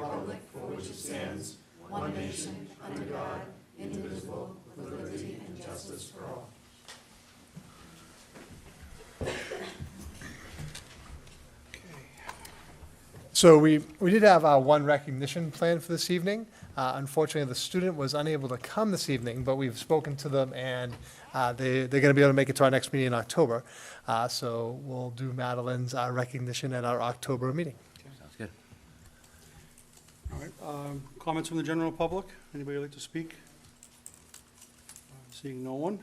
republic for which it stands, one nation, under God, indivisible, with liberty and justice for all. So we did have one recognition planned for this evening. Unfortunately, the student was unable to come this evening, but we've spoken to them, and they're going to be able to make it to our next meeting in October. So we'll do Madeline's recognition at our October meeting. Sounds good. All right, comments from the general public? Anybody like to speak? Seeing no one.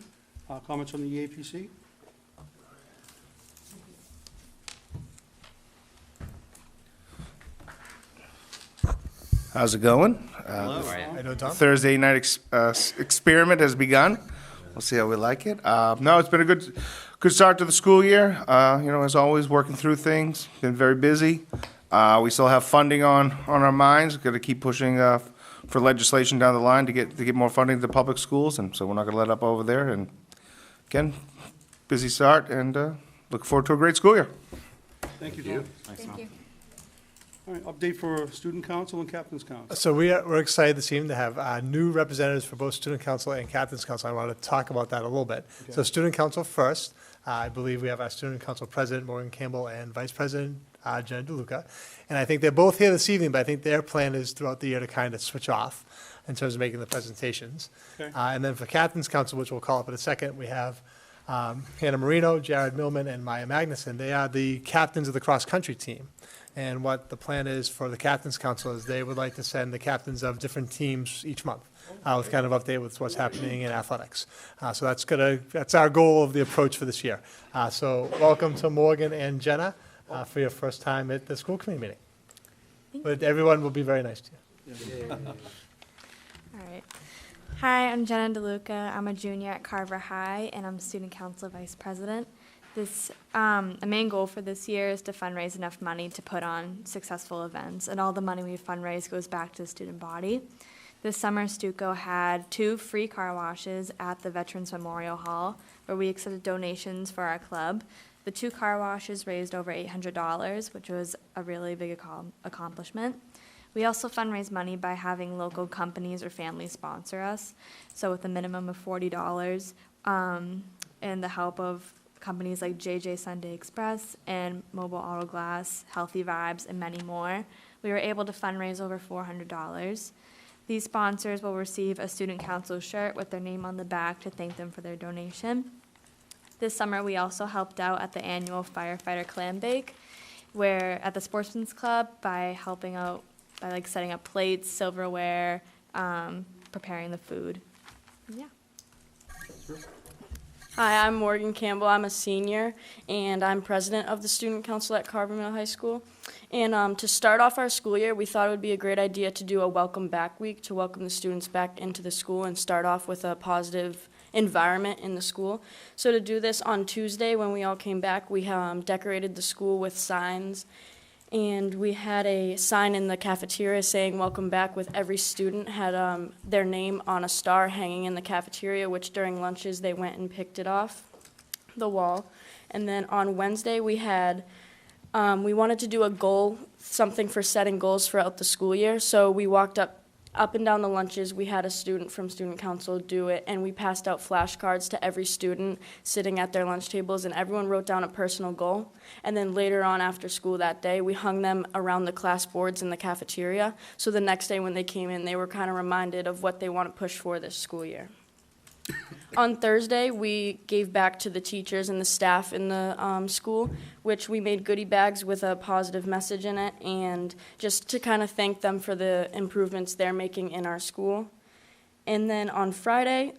Comments from the EAPC? How's it going? Hello. I know, Tom. Thursday night experiment has begun. We'll see how we like it. No, it's been a good start to the school year. As always, working through things. Been very busy. We still have funding on our minds. Got to keep pushing for legislation down the line to get more funding to public schools, and so we're not going to let up over there. And again, busy start, and look forward to a great school year. Thank you, Tom. Thank you. All right, update for student council and captain's council. So we're excited this evening to have new representatives for both student council and captain's council. I want to talk about that a little bit. Okay. So student council first. I believe we have our student council president, Morgan Campbell, and vice president, Jenna DeLuca. And I think they're both here this evening, but I think their plan is throughout the year to kind of switch off in terms of making the presentations. Okay. And then for captain's council, which we'll call up in a second, we have Hannah Marino, Jared Millman, and Maya Magnuson. They are the captains of the cross-country team. And what the plan is for the captain's council is they would like to send the captains of different teams each month with kind of update with what's happening in athletics. So that's our goal of the approach for this year. So welcome to Morgan and Jenna for your first time at the school committee meeting. But everyone will be very nice to you. All right. Hi, I'm Jenna DeLuca. I'm a junior at Carver High, and I'm student council vice president. A main goal for this year is to fundraise enough money to put on successful events, and all the money we fundraise goes back to the student body. This summer, Stuco had 2 free car washes at the Veterans Memorial Hall, where we accepted donations for our club. The 2 car washes raised over $800, which was a really big accomplishment. We also fundraise money by having local companies or families sponsor us, so with a minimum of $40, and the help of companies like JJ Sunday Express and Mobile Auto Glass, Healthy Vibes, and many more. We were able to fundraise over $400. These sponsors will receive a student council shirt with their name on the back to thank them for their donation. This summer, we also helped out at the annual Firefighter Clam Bake, where at the Sportsman's Club by helping out by setting up plates, silverware, preparing the food. Yeah. Hi, I'm Morgan Campbell. I'm a senior, and I'm president of the Student Council at Carver Middle High School. And to start off our school year, we thought it would be a great idea to do a welcome back week to welcome the students back into the school and start off with a positive environment in the school. So to do this on Tuesday when we all came back, we decorated the school with signs. And we had a sign in the cafeteria saying welcome back with every student had their name on a star hanging in the cafeteria, which during lunches they went and picked it off the wall. And then on Wednesday we wanted to do a goal, something for setting goals throughout the school year. So we walked up and down the lunches. We had a student from student council do it, and we passed out flashcards to every student sitting at their lunch tables, and everyone wrote down a personal goal. And then later on after school that day, we hung them around the class boards in the cafeteria. So the next day when they came in, they were kind of reminded of what they want to push for this school year. On Thursday, we gave back to the teachers and the staff in the school, which we made goodie bags with a positive message in it, and just to kind of thank them for the improvements they're making in our school. And then on Friday,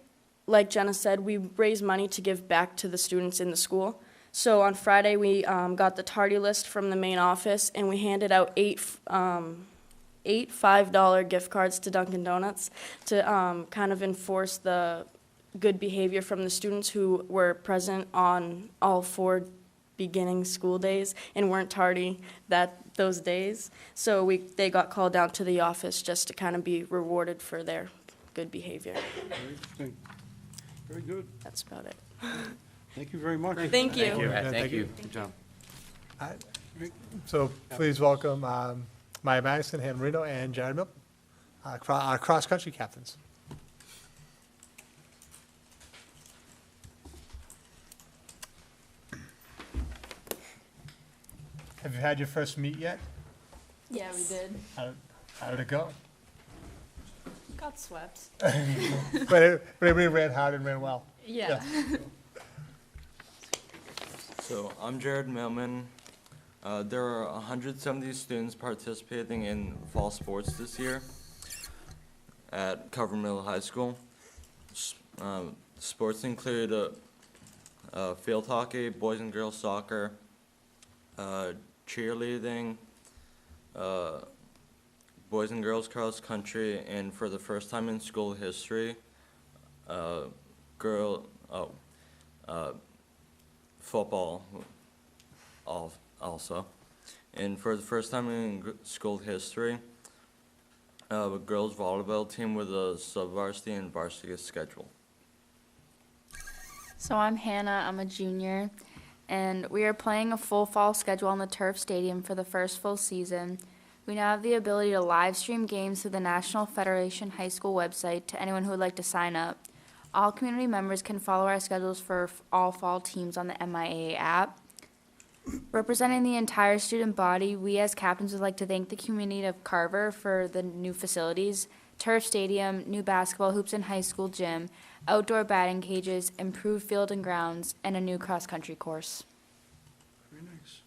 like Jenna said, we raised money to give back to the students in the school. So on Friday, we got the tardy list from the main office, and we handed out eight $5 gift cards to Dunkin' Donuts to kind of enforce the good behavior from the students who were present on all 4 beginning school days and weren't tardy those days. So they got called down to the office just to kind of be rewarded for their good behavior. Very interesting. Very good. That's about it. Thank you very much. Thank you. Thank you. Yeah, Thank you. Good job. So please welcome Maya Madison, Hannah Marino, and Jared Milton, our cross-country captains. Have you had your first meet yet? Yeah, we did. How did it go? Got swept. But everybody ran hard and ran well. Yeah. So I'm Jared Millman. There are 170 students participating in fall sports this year at Carver Middle High School. Sports include field hockey, boys and girls soccer, cheerleading, boys and girls cross country, and for the first time in school history, football also. And for the first time in school history, a girls volleyball team with a sub-varsity and varsity schedule. So I'm Hannah, I'm a junior, and we are playing a full fall schedule on the Turf Stadium for the first full season. We now have the ability to live stream games through the National Federation High School website to anyone who would like to sign up. All community members can follow our schedules for all fall teams on the MIAA app. Representing the entire student body, we as captains would like to thank the community of Carver for the new facilities, Turf Stadium, new basketball hoops and high school gym, outdoor batting cages, improved field and grounds, and a new cross-country course. Very nice.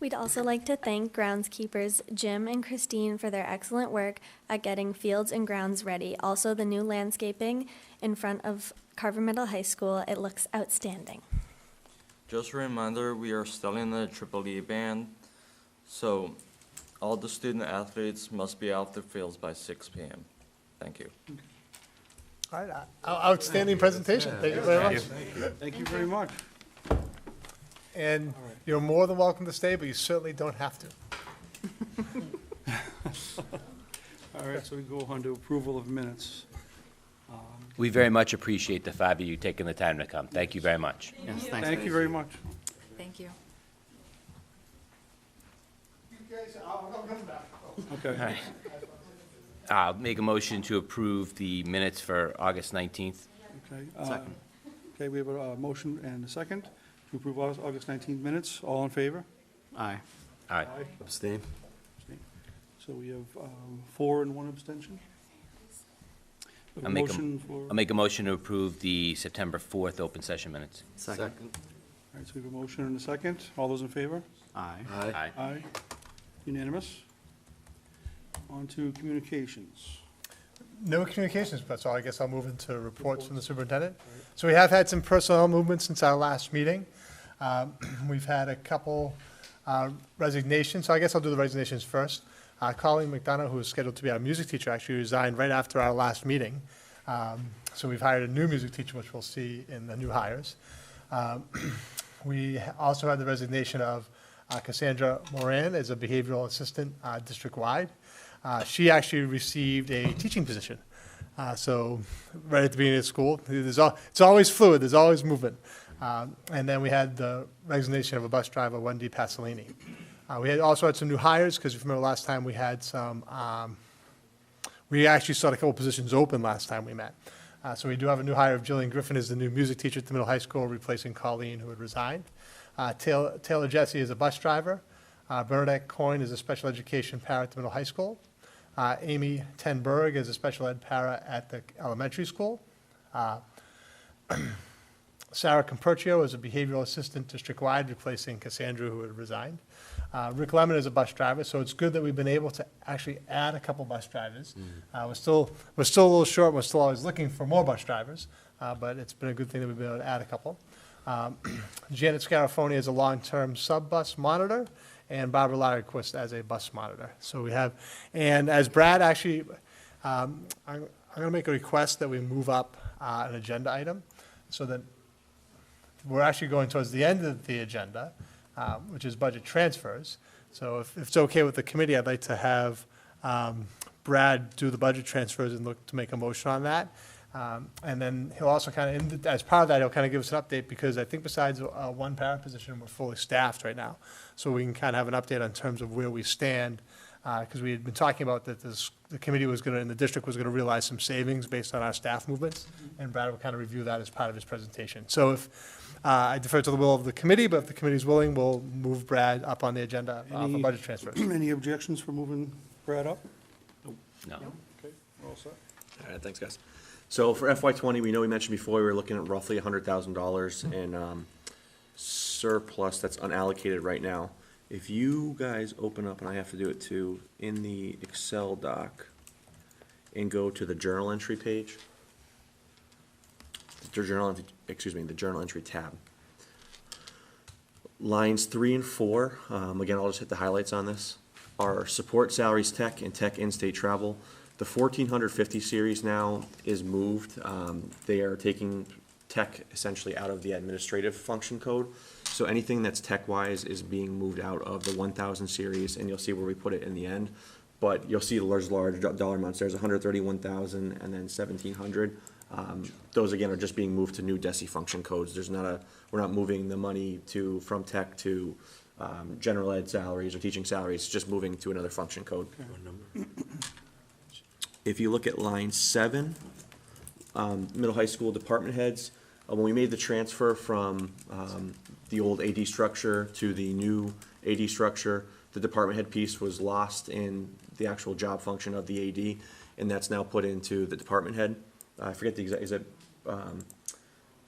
We'd also like to thank groundskeepers Jim and Christine for their excellent work at getting fields and grounds ready. Also, the new landscaping in front of Carver Middle High School, it looks outstanding. Just a reminder, we are still in the Triple E band, so all the student athletes must be off the fields by 6 p.m. Thank you. All right, outstanding presentation. Thank you very much. Thank you very much. And you're more than welcome to stay, but you certainly don't have to. All right, so we go on to approval of minutes. We very much appreciate the 5 of you taking the time to come. Thank you very much. Yes, thanks. Thank you very much. Thank you. Okay. All right. I'll make a motion to approve the minutes for August 19th. Okay. Okay, we have a motion and a second to approve August 19th minutes. All in favor? Aye. All right. Abstain. So we have 4 and 1 abstention. We have I'll make a- motion for- I'll make a motion to approve the September 4th open session minutes. Second. All right, so we have a motion and a second. All those in favor? Aye. Aye. Aye. Unanimous. On to communications. No communications, but so I guess I'll move into reports from the superintendent. So we have had some personnel movements since our last meeting. We've had a couple resignations, so I guess I'll do the resignations first. Colleen McDonough, who was scheduled to be our music teacher, actually resigned right after our last meeting. So we've hired a new music teacher, which we'll see in the new hires. We also had the resignation of Cassandra Moran as a behavioral assistant district-wide. She actually received a teaching position. So right at the beginning of school, it's always fluid, there's always movement. And then we had the resignation of a bus driver, Wendy Pasolini. We had also had some new hires, because if you remember last time we had some, we actually saw a couple positions open last time we met. So we do have a new hire of Jillian Griffin as the new music teacher at the middle high school, replacing Colleen, who had resigned. Taylor Jesse is a bus driver. Bernadette Coyne is a special education para at the middle high school. Amy Tenberg is a special ed para at the elementary school. Sarah Compercio is a behavioral assistant district-wide, replacing Cassandra, who had resigned. Rick Lemon is a bus driver, so it's good that we've been able to actually add a couple bus drivers. We're still a little short, we're still always looking for more bus drivers, but it's been a good thing that we've been able to add a couple. Janet Scarafoni is a long-term sub-bus monitor, and Barbara Lyrequist as a bus monitor. So we have, and as Brad actually, I'm going to make a request that we move up an agenda item, so that we're actually going towards the end of the agenda, which is budget transfers. So if it's okay with the committee, I'd like to have Brad do the budget transfers and look to make a motion on that. And then he'll also kind of, as part of that, he'll kind of give us an update, because I think besides one para position, we're fully staffed right now. So we can kind of have an update on terms of where we stand, because we had been talking about that the committee was going to, and the district was going to realize some savings based on our staff movements, and Brad will kind of review that as part of his presentation. So if, I defer to the will of the committee, but if the committee's willing, we'll move Brad up on the agenda for Any- budget transfers. Any objections for moving Brad up? No. Okay, we're all set. All right, thanks, guys. So for FY '20, we know we mentioned before, we were looking at roughly $100,000 in surplus that's unallocated right now. If you guys open up, and I have to do it too, in the Excel doc, and go to the journal entry page, the journal entry tab. Lines 3 and 4, again, I'll just hit the highlights on this, are support salaries tech and tech in-state travel. The 1450 series now is moved. They are taking tech essentially out of the administrative function code. So anything that's tech-wise is being moved out of the 1000 series, and you'll see where we put it in the end. But you'll see there's large dollar amounts. There's 131,000 and then 1,700. Those again are just being moved to new DESI function codes. We're not moving the money from tech to general ed salaries or teaching salaries. It's just moving to another function code. If you look at line 7, middle high school department heads, when we made the transfer from the old AD structure to the new AD structure, the department head piece was lost in the actual job function of the AD, and that's now put into the department head. I forget the exact, is it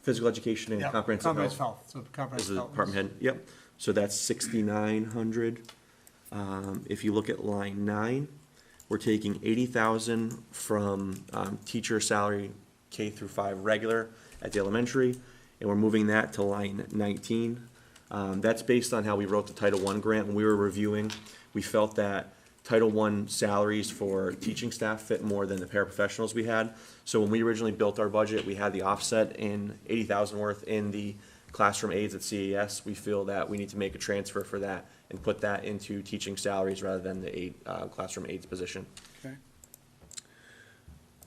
physical education and Yeah, comprehensive health? So Is comprehensive the health. department head, yep. So that's 6,900. If you look at line 9, we're taking 80,000 from teacher salary K through 5 regular at the elementary, and we're moving that to line 19. That's based on how we wrote the Title I grant. When we were reviewing, we felt that Title I salaries for teaching staff fit more than the paraprofessionals we had. So when we originally built our budget, we had the offset in 80,000 worth in the classroom aides at CES. We feel that we need to make a transfer for that and put that into teaching salaries rather than the classroom aides position. Okay.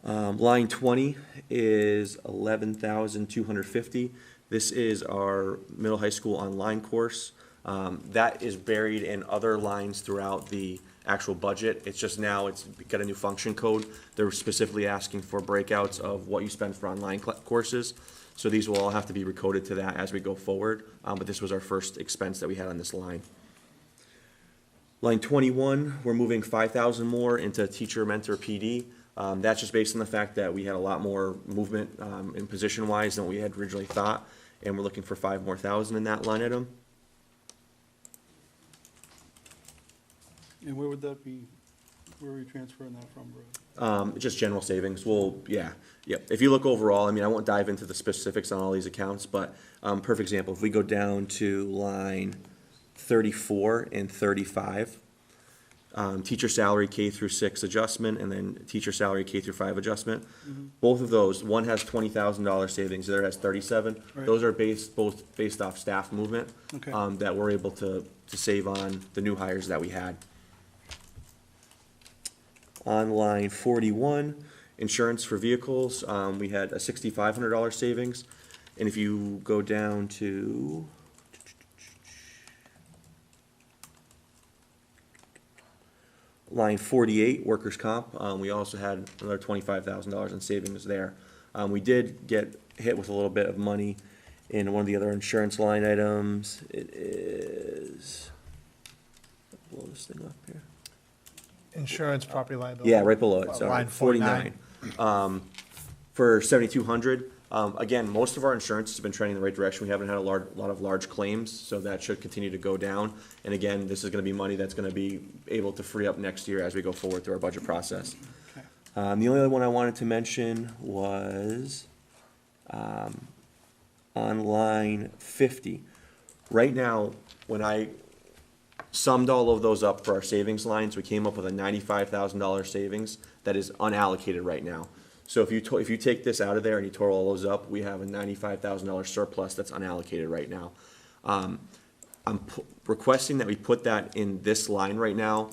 Line 20 is 11,250. This is our middle high school online course. That is buried in other lines throughout the actual budget. It's just now it's got a new function code. They're specifically asking for breakouts of what you spend for online courses. So these will all have to be recoded to that as we go forward. But this was our first expense that we had on this line. Line 21, we're moving 5,000 more into teacher, mentor, PD. That's just based on the fact that we had a lot more movement in position-wise than we had originally thought, and we're looking for 5,000 more in that line item. And where would that be, where are we transferring that from, Brad? Just general savings. Yeah. If you look overall, I mean, I won't dive into the specifics on all these accounts, but perfect example, if we go down to line 34 and 35, teacher salary K through 6 adjustment, and then teacher salary K through 5 adjustment. Both of those, one has $20,000 savings, the other has 37. Right. Those are both based off staff movement. Okay. That we're able to save on the new hires that we had. On line 41, insurance for vehicles, we had a $6,500 savings. And if you go down to line 48, workers' comp, we also had another $25,000 in savings there. We did get hit with a little bit of money in one of the other insurance line items. It is, blow this thing up here. Insurance, property liability. Yeah, right below it, sorry. Line 49. For 7,200, again, most of our insurance has been trending in the right direction. We haven't had a lot of large claims, so that should continue to go down. And again, this is gonna be money that's gonna be able to free up next year as we go forward through our budget process. Okay. The only other one I wanted to mention was, on line 50. Right now, when I summed all of those up for our savings lines, we came up with a $95,000 savings that is unallocated right now. So if you take this out of there and you total all those up, we have a $95,000 surplus that's unallocated right now. I'm requesting that we put that in this line right now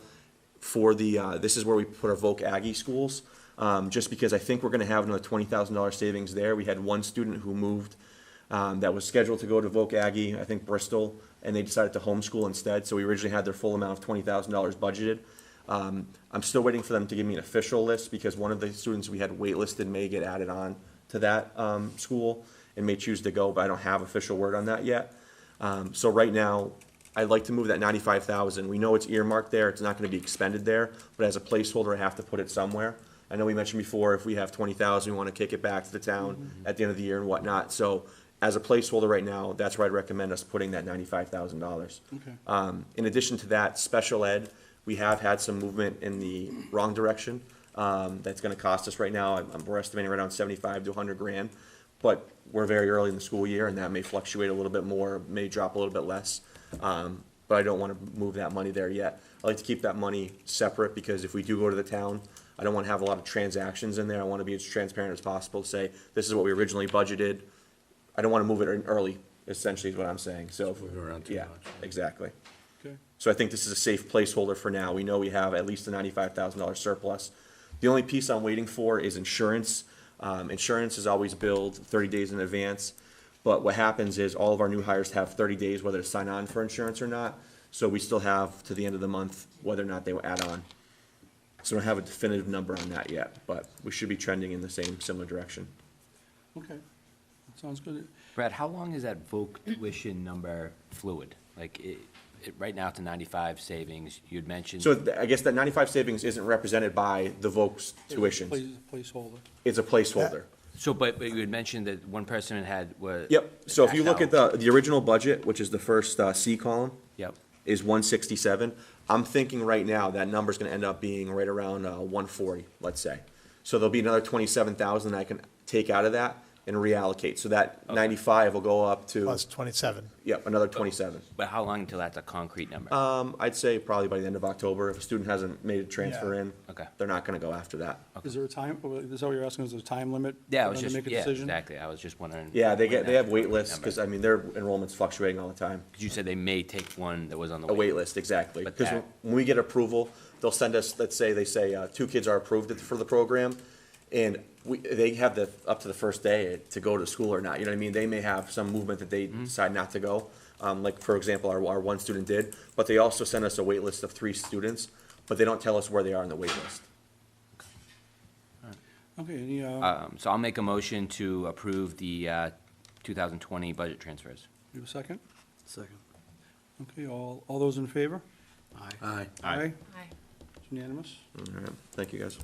for the, this is where we put our Voc Aggie schools. just because I think we're gonna have another $20,000 savings there. We had one student who moved, that was scheduled to go to Voc Aggie, I think Bristol, and they decided to homeschool instead, so we originally had their full amount of $20,000 budgeted. I'm still waiting for them to give me an official list, because one of the students we had waitlisted may get added on to that, school, and may choose to go, but I don't have official word on that yet. So right now, I'd like to move that 95,000. We know it's earmarked there, it's not gonna be expended there, but as a placeholder, I have to put it somewhere. I know we mentioned before, if we have 20,000, we wanna kick it back to the town at the end of the year and whatnot. So as a placeholder right now, that's where I'd recommend us putting that $95,000. Okay. In addition to that, special ed, we have had some movement in the wrong direction. That's gonna cost us right now, we're estimating around 75 to 100 grand. But we're very early in the school year, and that may fluctuate a little bit more, may drop a little bit less. But I don't wanna move that money there yet. I like to keep that money separate, because if we do go to the town, I don't wanna have a lot of transactions in there. I wanna be as transparent as possible to say, this is what we originally budgeted. I don't wanna move it in early, essentially is what I'm saying, so. Yeah, exactly. Okay. So I think this is a safe placeholder for now. We know we have at least a $95,000 surplus. The only piece I'm waiting for is insurance. Insurance is always billed 30 days in advance, but what happens is all of our new hires have 30 days whether to sign on for insurance or not. So we still have to the end of the month whether or not they will add on. So I don't have a definitive number on that yet, but we should be trending in the similar direction. Okay. That sounds good. Brad, how long is that voc tuition number fluid? Like, right now it's a 95 savings, you'd mentioned. So I guess that 95 savings isn't represented by the Volk's tuitions. Placeholder. It's a placeholder. So, but you had mentioned that one person had, was. Yep, so if you look at the original budget, which is the first C column, Yep. is 167. I'm thinking right now that number's gonna end up being right around 140, let's say. So there'll be another 27,000 I can take out of that and reallocate. So that 95 will go up to, Plus 27. yep, another 27. But how long until that's a concrete number? I'd say probably by the end of October. If a student hasn't made a transfer Yeah. in, Okay. they're not gonna go after that. Is there a time, is that what you're asking, is there a time limit? Yeah, I for was them to just, make a yeah, decision? exactly, I was just wondering. Yeah, they when have that wait concrete lists, number. because, I mean, their enrollment's fluctuating all the time. 'Cause you said they may take one that was on the A wait list, exactly. But Because that- when we get approval, they'll send us, let's say, they say, 2 kids are approved for the program, and they have up to the first day to go to school or not, you know what I mean? They may have some movement that they decide not to go, like, for example, our one student did, but they also send us a wait list of 3 students, but they don't tell us where they are on the wait list. Okay, any, So I'll make a motion to approve the 2020 budget transfers. you have a second? Second. Okay, all those in favor? Aye. Aye. It's unanimous. All right, thank you, guys.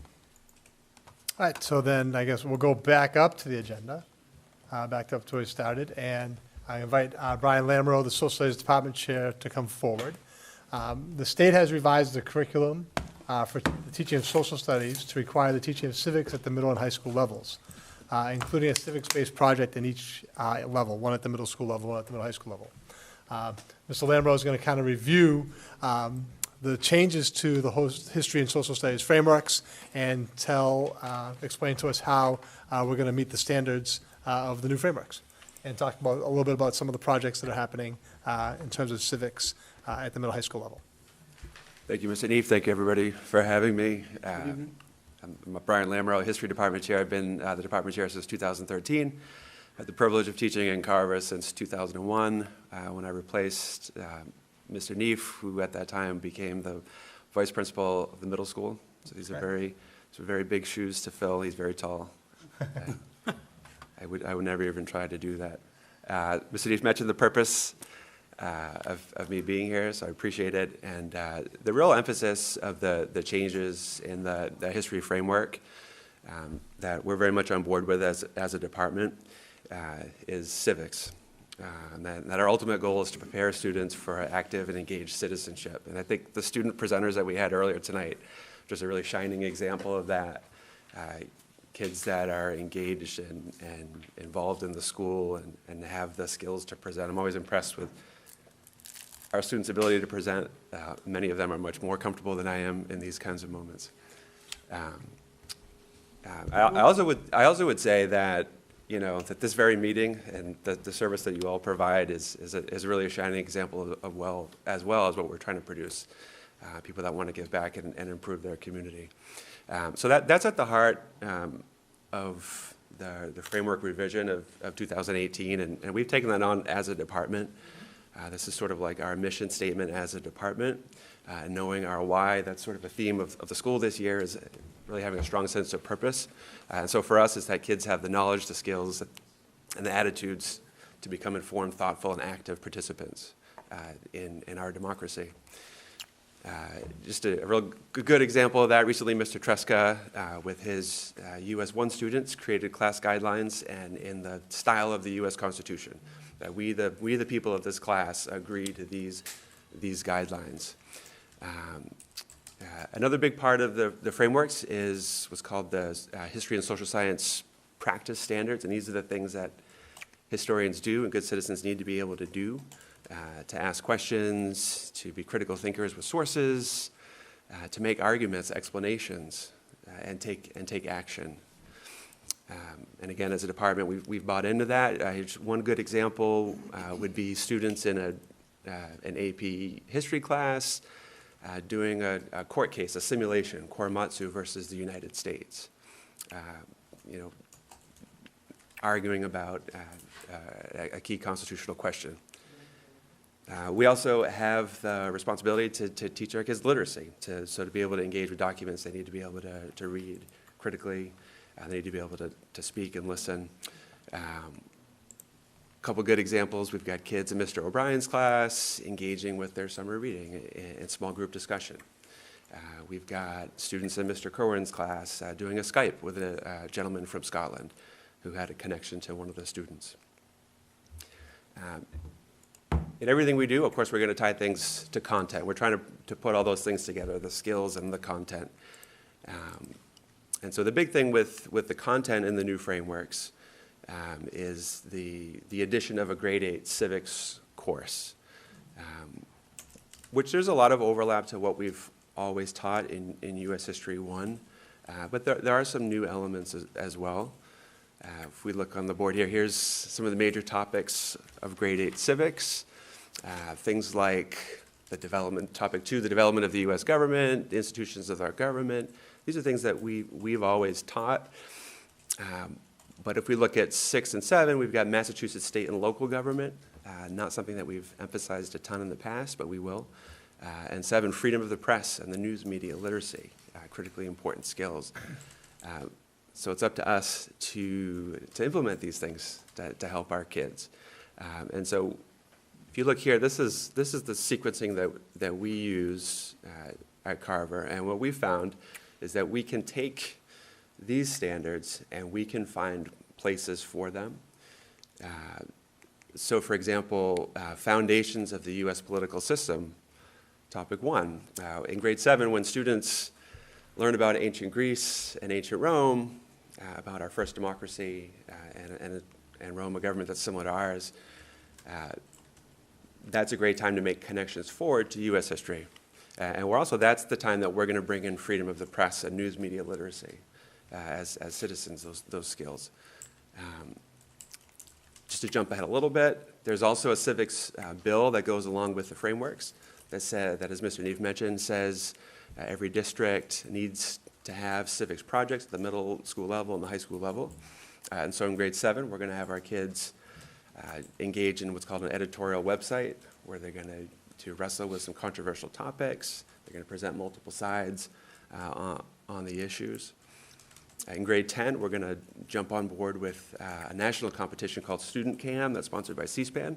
All right, so then I guess we'll go back up to the agenda, back up to where we started, and I invite Brian Lamoureux, the Social Studies Department Chair, to come forward. The state has revised the curriculum for the teaching of social studies to require the teaching of civics at the middle and high school levels, including a civics-based project in each level, one at the middle school level, one at the middle high school level. Mr. Lamoureux is going to kind of review the changes to the history and social studies frameworks and explain to us how we're going to meet the standards of the new frameworks, and talk a little bit about some of the projects that are happening in terms of civics at the middle high school level. Thank you, Mr. Neef. Thank you, everybody, for having me. evening. I'm Brian Lamoureux, History Department Chair. I've been the Department Chair since 2013. Had the privilege of teaching in Carver since 2001, when I replaced Mr. Neef, who at that time became the Vice Principal of the middle school. So these are very big shoes to fill. He's very tall. I would never even try to do that. Mr. Neef mentioned the purpose of me being here, so I appreciate it. And the real emphasis of the changes in the history framework that we're very much on board with as a department is civics. And that our ultimate goal is to prepare students for active and engaged citizenship. And I think the student presenters that we had earlier tonight, just a really shining example of that. Kids that are engaged and involved in the school and have the skills to present. I'm always impressed with our students' ability to present. Many of them are much more comfortable than I am in these kinds of moments. I also would say that, that this very meeting and the service that you all provide is really a shining example as well as what we're trying to produce. people that want to give back and improve their community. So that's at the heart of the framework revision of 2018, and we've taken that on as a department. This is sort of like our mission statement as a department. Knowing our why, that's sort of a theme of the school this year, is really having a strong sense of purpose. And so for us, it's that kids have the knowledge, the skills, and the attitudes to become informed, thoughtful, and active participants in our democracy. Just a real good example of that, recently Mr. Tresca, with his US 1 students, created class guidelines and in the style of the US Constitution. We the people of this class agree to these guidelines. Another big part of the frameworks is what's called the History and Social Science Practice Standards, and these are the things that historians do and good citizens need to be able to do, to ask questions, to be critical thinkers with sources, to make arguments, explanations, and take action. And again, as a department, we've bought into that. One good example would be students in an AP history class doing a court case, a simulation, Korematsu versus the United States. Arguing about a key constitutional question. We also have the responsibility to teach our kids literacy, so to be able to engage with documents, they need to be able to read critically, they need to be able to speak and listen. Couple good examples, we've got kids in Mr. O'Brien's class engaging with their summer reading in small group discussion. We've got students in Mr. Kerwin's class doing a Skype with a gentleman from Scotland who had a connection to one of the students. In everything we do, of course, we're going to tie things to content. We're trying to put all those things together, the skills and the content. And so the big thing with the content in the new frameworks is the addition of a grade 8 civics course, which there's a lot of overlap to what we've always taught in U.S. History 1, but there are some new elements as well. If we look on the board here, here's some of the major topics of grade 8 civics, things like topic 2, the development of the U.S. government, the institutions of our government. These are things that we've always taught. But if we look at 6 and 7, we've got Massachusetts state and local government, not something that we've emphasized a ton in the past, but we will. And 7, freedom of the press and the news media literacy, critically important skills. So it's up to us to implement these things to help our kids. And so if you look here, this is the sequencing that we use at Carver. And what we found is that we can take these standards and we can find places for them. So for example, foundations of the US political system, topic 1. In grade 7, when students learn about ancient Greece and ancient Rome, about our first democracy and Rome, a government that's similar to ours, that's a great time to make connections forward to US history. And that's the time that we're going to bring in freedom of the press and news media literacy as citizens, those skills. Just to jump ahead a little bit, there's also a civics bill that goes along with the frameworks that, as Mr. Neef mentioned, says every district needs to have civics projects at the middle school level and the high school level. And so in grade 7, we're going to have our kids engage in what's called an editorial website, where they're going to wrestle with some controversial topics. They're going to present multiple sides on the issues. In grade 10, we're going to jump on board with a national competition called Student Cam that's sponsored by C-SPAN.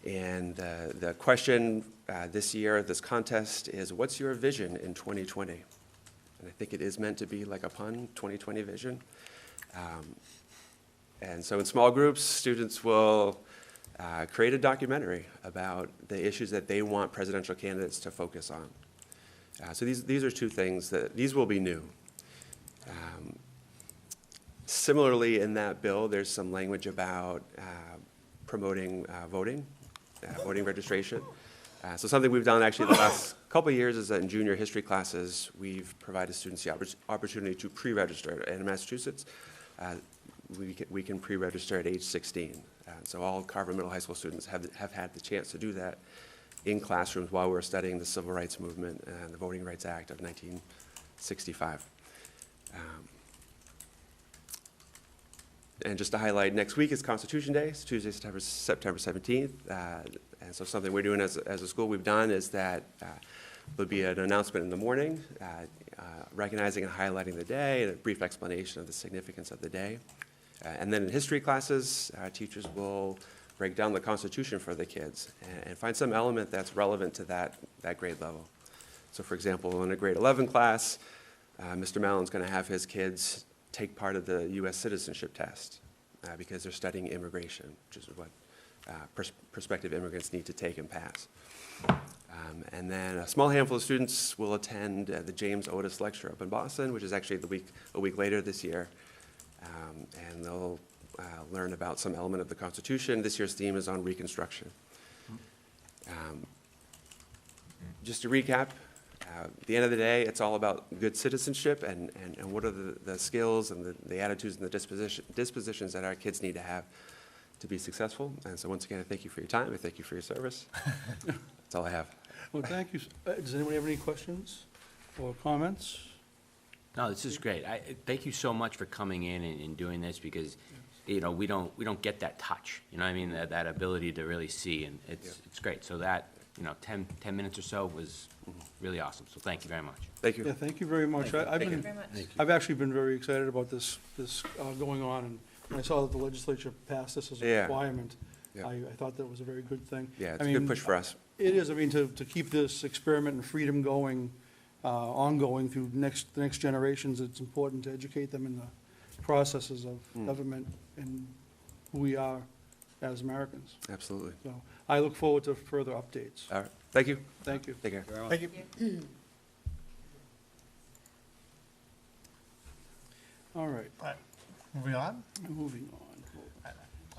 And the question this year, this contest, is what's your vision in 2020? And I think it is meant to be like a pun, 2020 vision. And so in small groups, students will create a documentary about the issues that they want presidential candidates to focus on. So these are two things these will be new. Similarly, in that bill, there's some language about promoting voting registration. So something we've done actually the last couple of years is that in junior history classes, we've provided students the opportunity to pre-register. And in Massachusetts, we can pre-register at age 16. So all Carver Middle High School students have had the chance to do that in classrooms while we were studying the Civil Rights Movement and the Voting Rights Act of 1965. And just to highlight, next week is Constitution Day. It's Tuesday, September 17th. And so something we're doing as a school we've done is that there'll be an announcement in the morning recognizing and highlighting the day and a brief explanation of the significance of the day. And then in history classes, teachers will break down the Constitution for the kids and find some element that's relevant to that grade level. So for example, in a grade 11 class, Mr. Mallon's going to have his kids take part of the U.S. citizenship test because they're studying immigration, which is what prospective immigrants need to take and pass. And then a small handful of students will attend the James Otis Lecture up in Boston, which is actually a week later this year. And they'll learn about some element of the Constitution. This year's theme is on Reconstruction. Just to recap, at the end of the day, it's all about good citizenship and what are the skills and the attitudes and the dispositions that our kids need to have to be successful. And so once again, I thank you for your time. I thank you for your service. That's all I have. Well, thank you. Does anybody have any questions or comments? No, this is great. Thank you so much for coming in and doing this because, you know, we don't get that touch, you know what I mean, that ability to really see, and it's great. So that, you know, 10 minutes or so was really awesome. So thank you very much. Thank you. Yeah, thank you very much. I've actually been very excited about this going on, and when I saw that the legislature passed this as a requirement, I thought that was a very good thing. Yeah, it's a good push for us. It is. I mean, to keep this experiment and freedom going, ongoing through the next generations, it's important to educate them in the processes of government and who we are as Americans. Absolutely. So I look forward to further updates. All right. Thank you. Thank you. Take care. Thank you. All right, All right, moving on. moving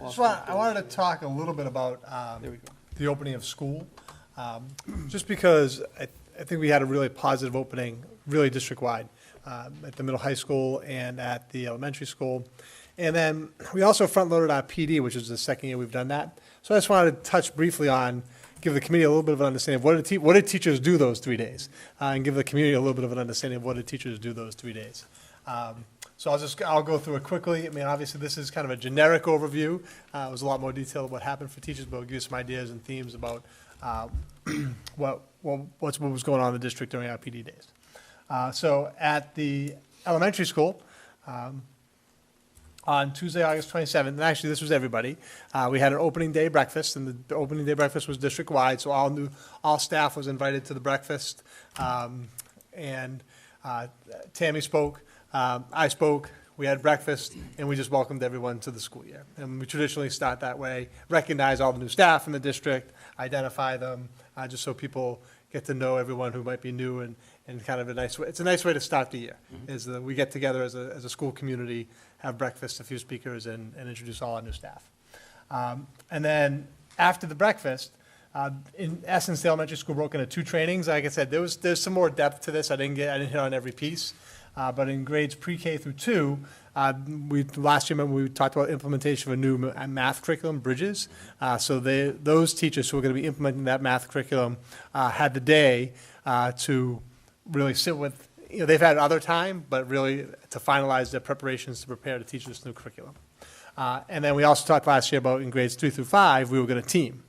on. I wanted to talk a little bit about There we go. the opening of school, just because I think we had a really positive opening, really district-wide, at the middle high school and at the elementary school. And then we also front-loaded our PD, which is the second year we've done that. So I just wanted to touch briefly on, give the committee a little bit of an understanding of what did teachers do those 3 days, and give the community a little bit of an understanding of what did teachers do those 3 days. So I'll go through it quickly. I mean, obviously, this is kind of a generic overview. It was a lot more detailed of what happened for teachers, but I'll give you some ideas and themes about what was going on in the district during our PD days. So at the elementary school, on Tuesday, August 27th, and actually this was everybody, we had an opening day breakfast, and the opening day breakfast was district-wide, so all staff was invited to the breakfast, and Tammy spoke. I spoke, we had breakfast, and we just welcomed everyone to the school year. And we traditionally start that way, recognize all the new staff in the district, identify them, just so people get to know everyone who might be new, and kind of a nice way. It's a nice way to start the year, is that we get together as a school community, have breakfast, a few speakers, and introduce all our new staff. And then after the breakfast, in essence, the elementary school broke into 2 trainings. Like I said, there's some more depth to this. I didn't hit on every piece. But in grades pre-K through 2, last year, remember, we talked about implementation of a new math curriculum, Bridges. So those teachers who are going to be implementing that math curriculum had the day to really sit with, they've had other time, but really to finalize their preparations to prepare to teach this new curriculum. And then we also talked last year about in grades 3 through 5, we were going to team.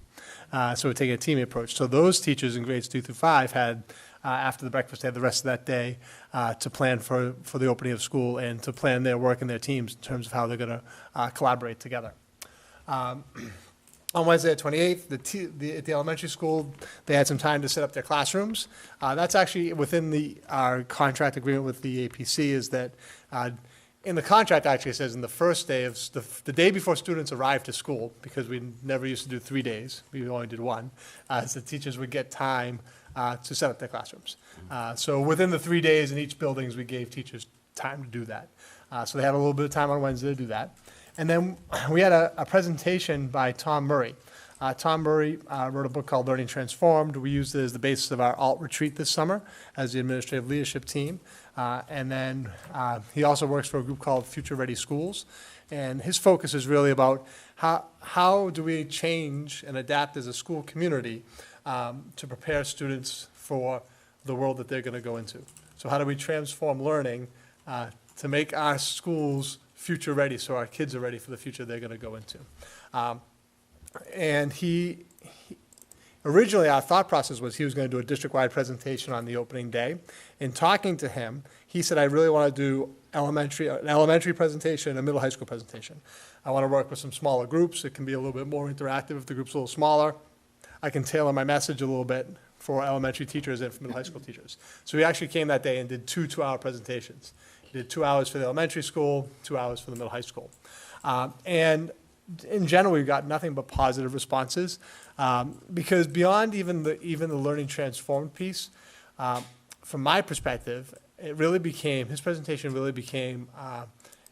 So we're taking a teaming approach. So those teachers in grades 2 through 5 had, after the breakfast, they had the rest of that day to plan for the opening of school and to plan their work and their teams in terms of how they're going to collaborate together. On Wednesday, the 28th, at the elementary school, they had some time to set up their classrooms. That's actually within our contract agreement with the APC, is that in the contract, actually, it says in the first day of the day before students arrived to school, because we never used to do 3 days, we only did 1, as the teachers would get time to set up their classrooms. So within the 3 days in each buildings, we gave teachers time to do that. So they had a little bit of time on Wednesday to do that. And then we had a presentation by Tom Murray. Tom Murray wrote a book called Learning Transformed. We used it as the basis of our alt retreat this summer as the administrative leadership team. And then he also works for a group called Future Ready Schools. And his focus is really about how do we change and adapt as a school community to prepare students for the world that they're going to go into. So how do we transform learning to make our schools future ready so our kids are ready for the future they're going to go into? And originally, our thought process was he was going to do a district-wide presentation on the opening day. In talking to him, he said, I really want to do an elementary presentation and a middle high school presentation. I want to work with some smaller groups. It can be a little bit more interactive if the group's a little smaller. I can tailor my message a little bit for elementary teachers and for middle high school teachers. So he actually came that day and did two 2-hour presentations. He did 2 hours for the elementary school, 2 hours for the middle high school. And in general, we've got nothing but positive responses, because beyond even the learning transformed piece, from my perspective, his presentation really became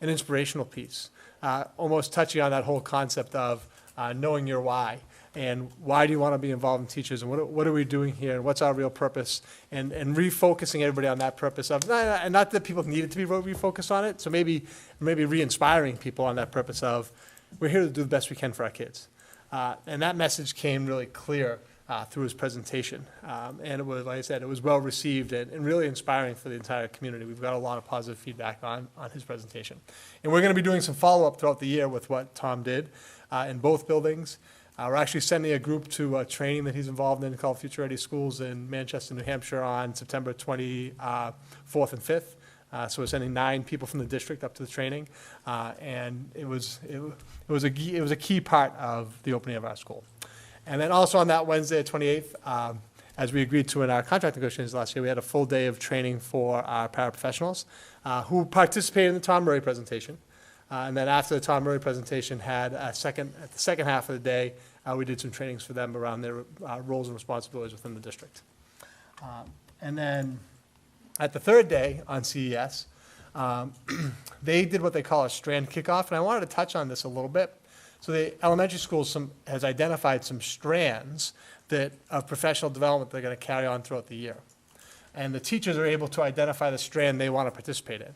an inspirational piece, almost touching on that whole concept of knowing your why, and why do you want to be involved in teachers, and what are we doing here, and what's our real purpose, and refocusing everybody on that purpose of, and not that people needed to be refocused on it, so maybe re-inspiring people on that purpose of, we're here to do the best we can for our kids. And that message came really clear through his presentation. And it was, like I said, it was well received and really inspiring for the entire community. We've got a lot of positive feedback on his presentation. And we're going to be doing some follow-up throughout the year with what Tom did in both buildings. We're actually sending a group to a training that he's involved in called Future Ready Schools in Manchester, New Hampshire on September 24th and 5th. So we're sending 9 people from the district up to the training, and it was a key part of the opening of our school. And then also on that Wednesday, 28th, as we agreed to in our contract negotiations last year, we had a full day of training for our paraprofessionals who participated in the Tom Murray presentation. And then after the Tom Murray presentation, at the second half of the day, we did some trainings for them around their roles and responsibilities within the district. And then at the third day on CES, they did what they call a strand kickoff, and I wanted to touch on this a little bit. So the elementary school has identified some strands of professional development they're going to carry on throughout the year. And the teachers are able to identify the strand they want to participate in.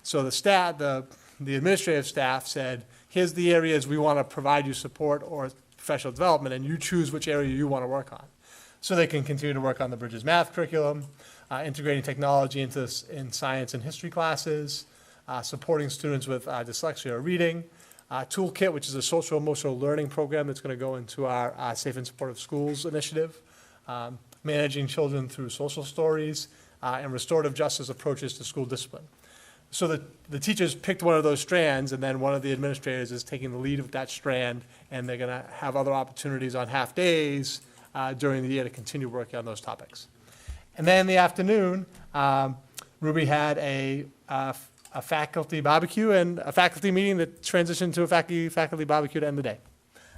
So the administrative staff said, here's the areas we want to provide you support or professional development, and you choose which area you want to work on. So they can continue to work on the Bridges math curriculum, integrating technology in science and history classes, supporting students with dyslexia or reading, Toolkit, which is a social emotional learning program that's going to go into our Safe and Supportive Schools initiative, managing children through social stories, and restorative justice approaches to school discipline. So the teachers picked one of those strands, and then one of the administrators is taking the lead of that strand, and they're going to have other opportunities on half days during the year to continue working on those topics. And then in the afternoon, Ruby had a faculty barbecue and a faculty meeting that transitioned to a faculty barbecue to end the day.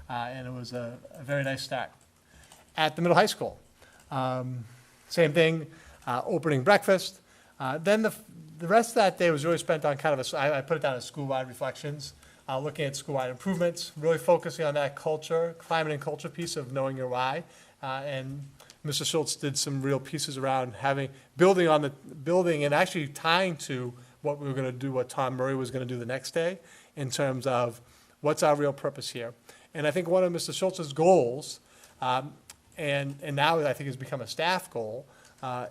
And it was a very nice start. At the middle high school, same thing, opening breakfast. Then the rest of that day was really spent on kind of I put it down as school-wide reflections, looking at school-wide improvements, really focusing on that climate and culture piece of knowing your why. And Mr. Schultz did some real pieces around building and actually tying to what we were going to do, what Tom Murray was going to do the next day in terms of what's our real purpose here. And I think one of Mr. Schultz's goals, and now I think has become a staff goal,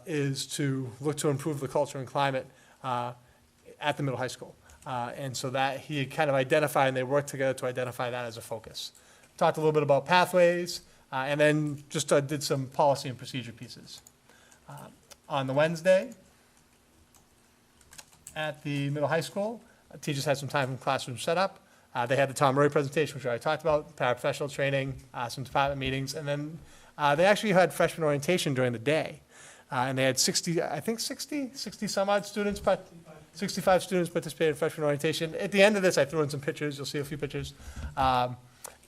is to look to improve the culture and climate at the middle high school. And so that he had kind of identified, and they worked together to identify that as a focus. Talked a little bit about pathways, and then just did some policy and procedure pieces. On the Wednesday, at the middle high school, teachers had some time in classroom setup. They had the Tom Murray presentation, which I already talked about, paraprofessional training, some department meetings, and then they actually had freshman orientation during the day. And they had 60 some odd students, 65 students participated in freshman orientation. At the end of this, I threw in some pictures. You'll see a few pictures.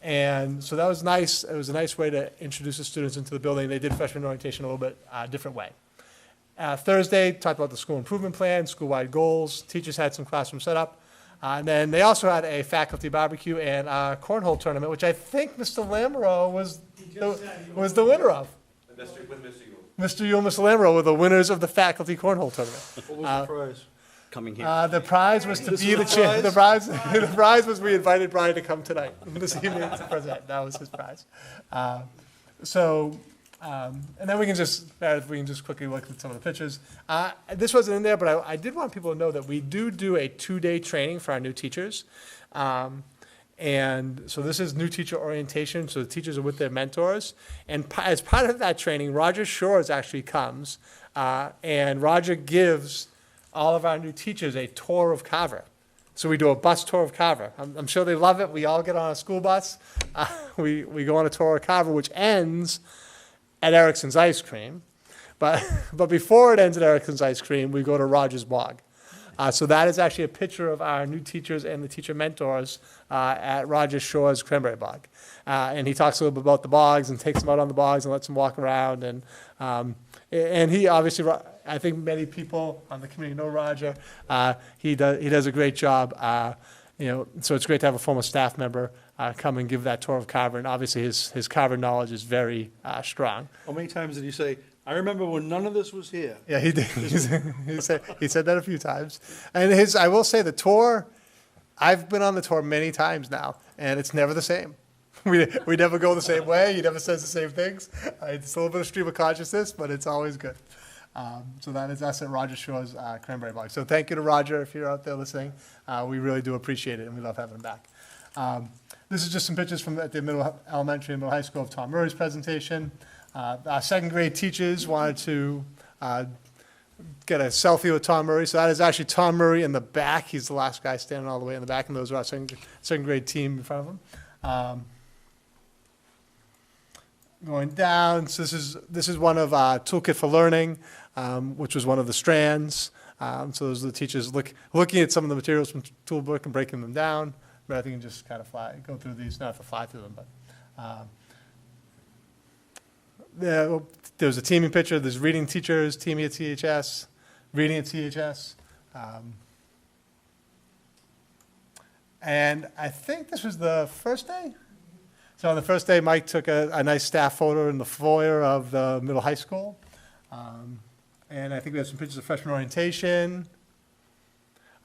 And so that was nice. It was a nice way to introduce the students into the building. They did freshman orientation a little bit different way. Thursday, talked about the school improvement plan, school-wide goals. Teachers had some classroom setup. And then they also had a faculty barbecue and a cornhole tournament, which I think Mr. Lamoureux was the winner of. With Mr. Yule. Mr. Yule and Mr. Lamoureux were the winners of the faculty cornhole tournament. What was the prize? Coming here. The prize was to be the chair. The prize was we invited Brian to come tonight, this evening to present. That was his prize. So And then we can just quickly look at some of the pictures. This wasn't in there, but I did want people to know that we do a 2-day training for our new teachers. And so this is new teacher orientation, so the teachers are with their mentors. And as part of that training, Roger Shores actually comes, and Roger gives all of our new teachers a tour of Carver. So we do a bus tour of Carver. I'm sure they love it. We all get on a school bus. We go on a tour of Carver, which ends at Erickson's Ice Cream. But before it ends at Erickson's Ice Cream, we go to Roger's Bog. So that is actually a picture of our new teachers and the teacher mentors at Roger Shore's Cranberry Bog. And he talks a little bit about the bogs and takes them out on the bogs and lets them walk around. And he obviously, I think many people on the committee know Roger. He does a great job. So it's great to have a former staff member come and give that tour of Carver. And obviously his Carver knowledge is very strong. How many times did he say, I remember when none of this was here? Yeah, he did. He said that a few times. And I will say the tour, I've been on the tour many times now, and it's never the same. We never go the same way. He never says the same things. It's a little bit of stream of consciousness, but it's always good. So that is us at Roger Shore's Cranberry Bog. So thank you to Roger if you're out there listening. We really do appreciate it, and we love having him back. This is just some pictures from at the elementary and middle high school of Tom Murray's presentation. Our second grade teachers wanted to get a selfie with Tom Murray. So that is actually Tom Murray in the back. He's the last guy standing all the way in the back, and those are our second grade team in front of him. Going down, so this is one of Toolkit for Learning, which was one of the strands. So those are the teachers looking at some of the materials from Toolbook and breaking them down. But I think you can just kind of go through these, not have to fly through them, but. There's a teaming picture. There's reading teachers, teaming at THS, reading at THS. And I think this was the first day. So on the first day, Mike took a nice staff photo in the foyer of the middle high school. And I think we have some pictures of freshman orientation.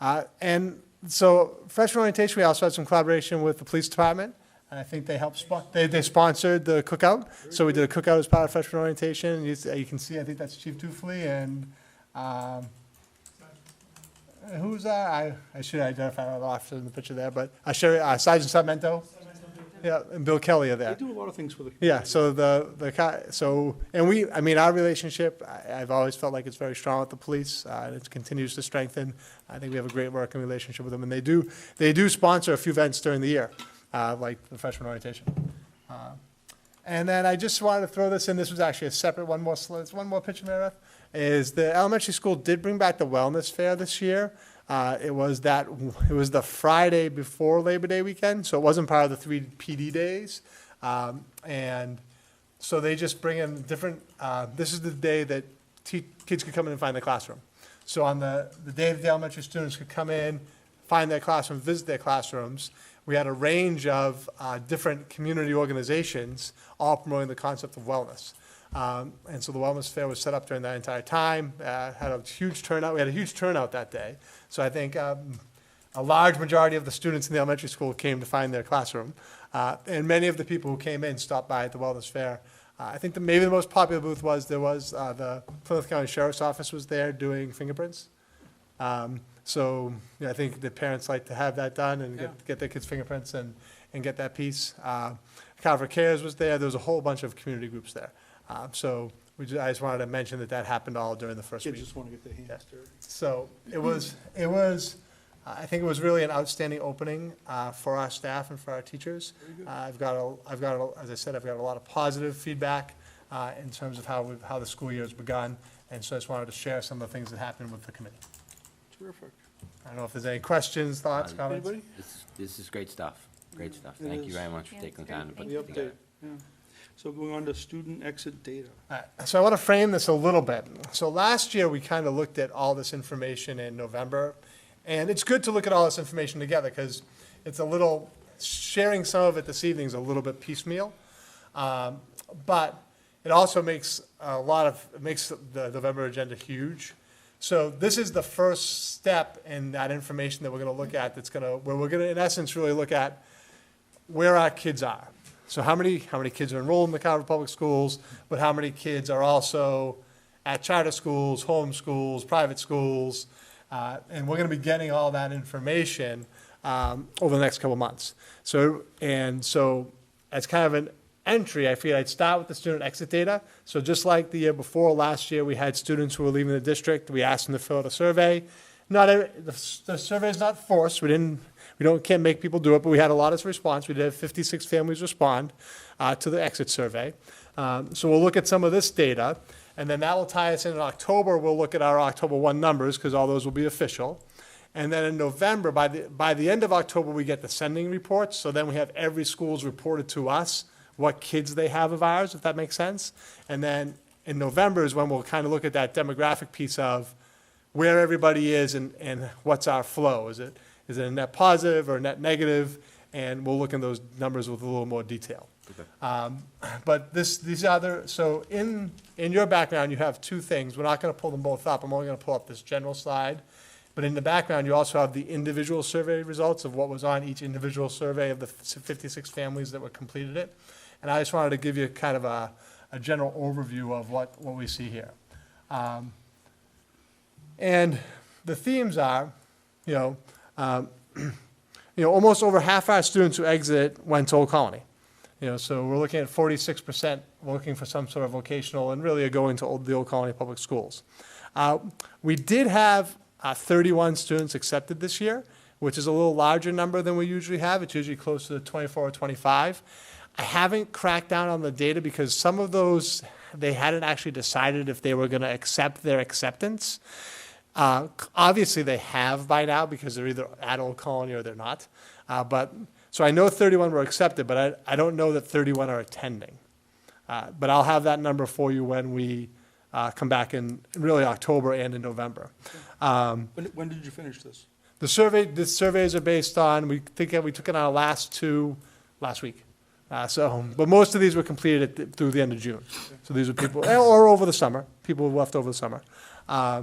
And so freshman orientation, we also had some collaboration with the police department. And I think they helped, they sponsored the cookout. So we did a cookout as part of freshman orientation. You can see, I think that's Chief Dufley and who's that? I should identify that officer in the picture there, but Sergeant Sarmento. Yeah, and Bill Kelly are there. They do a lot of things for the. Yeah, so our relationship, I've always felt like it's very strong with the police, and it continues to strengthen. I think we have a great working relationship with them, and they do sponsor a few events during the year, like the freshman orientation. And then I just wanted to throw this in. This was actually a separate one more picture, Meredith. Is the elementary school did bring back the wellness fair this year. It was the Friday before Labor Day weekend, so it wasn't part of the 3 PD days. And so they just bring in different, this is the day that kids could come in and find their classroom. So on the day that the elementary students could come in, find their classroom, visit their classrooms, we had a range of different community organizations all promoting the concept of wellness. And so the wellness fair was set up during that entire time, had a huge turnout. We had a huge turnout that day. So I think a large majority of the students in the elementary school came to find their classroom. And many of the people who came in stopped by at the wellness fair. I think maybe the most popular booth was the Plymouth County Sheriff's Office was there doing fingerprints. So I think the parents like to have that done and get their kids' fingerprints and get that piece. Carver Cares was there. There was a whole bunch of community groups there. So I just wanted to mention that happened all during the first week. Kids just want to get their hands dirty. So it was. I think it was really an outstanding opening for our staff and for our teachers. As I said, I've got a lot of positive feedback in terms of how the school year has begun, and so I just wanted to share some of the things that happened with the committee. Terrific. I don't know if there's any questions, thoughts, comments. Anybody? This is great stuff. Great stuff. It Thank you is. very much for Yeah, taking the it's time to great. put The it together. update, yeah. So going on to student exit data. So I want to frame this a little bit. So last year, we kind of looked at all this information in November, and it's good to look at all this information together because it's sharing some of it this evening is a little bit piecemeal. But it also makes the November agenda huge. So this is the first step in that information that we're going to look at where we're going to, in essence, really look at where our kids are. So how many kids are enrolled in the Carver Public Schools, but how many kids are also at charter schools, home schools, private schools? And we're going to be getting all that information over the next couple months. So as kind of an entry, I figured I'd start with the student exit data. So just like the year before, last year, we had students who were leaving the district. We asked them to fill out a survey. The survey is not forced. Can't make people do it, but we had a lot of response. We did have 56 families respond to the exit survey. So we'll look at some of this data, and then that will tie us in October. We'll look at our October 1 numbers, because all those will be official. And then in November, by the end of October, we get the sending reports. So then we have every school's reported to us what kids they have of ours, if that makes sense. And then in November is when we'll kind of look at that demographic piece of where everybody is and what's our flow. Is it a net positive or a net negative? And we'll look in those numbers with a little more detail. Okay. But so in your background, you have two things. We're not going to pull them both up. I'm only going to pull up this general slide. But in the background, you also have the individual survey results of what was on each individual survey of the 56 families that were completed it. And I just wanted to give you kind of a general overview of what we see here. And the themes are, almost over half our students who exit went to Old Colony. So we're looking at 46% looking for some sort of vocational and really are going to the Old Colony Public Schools. We did have 31 students accepted this year, which is a little larger number than we usually have. It's usually closer to 24 or 25. I haven't cracked down on the data because some of those, they hadn't actually decided if they were going to accept their acceptance. Obviously, they have by now because they're either at Old Colony or they're not. So I know 31 were accepted, but I don't know that 31 are attending. But I'll have that number for you when we come back in really October and in November. When did you finish this? The surveys are based on, we took it on our last week. But most of these were completed through the end of June. So these are people, or over the summer, people who left over the summer. I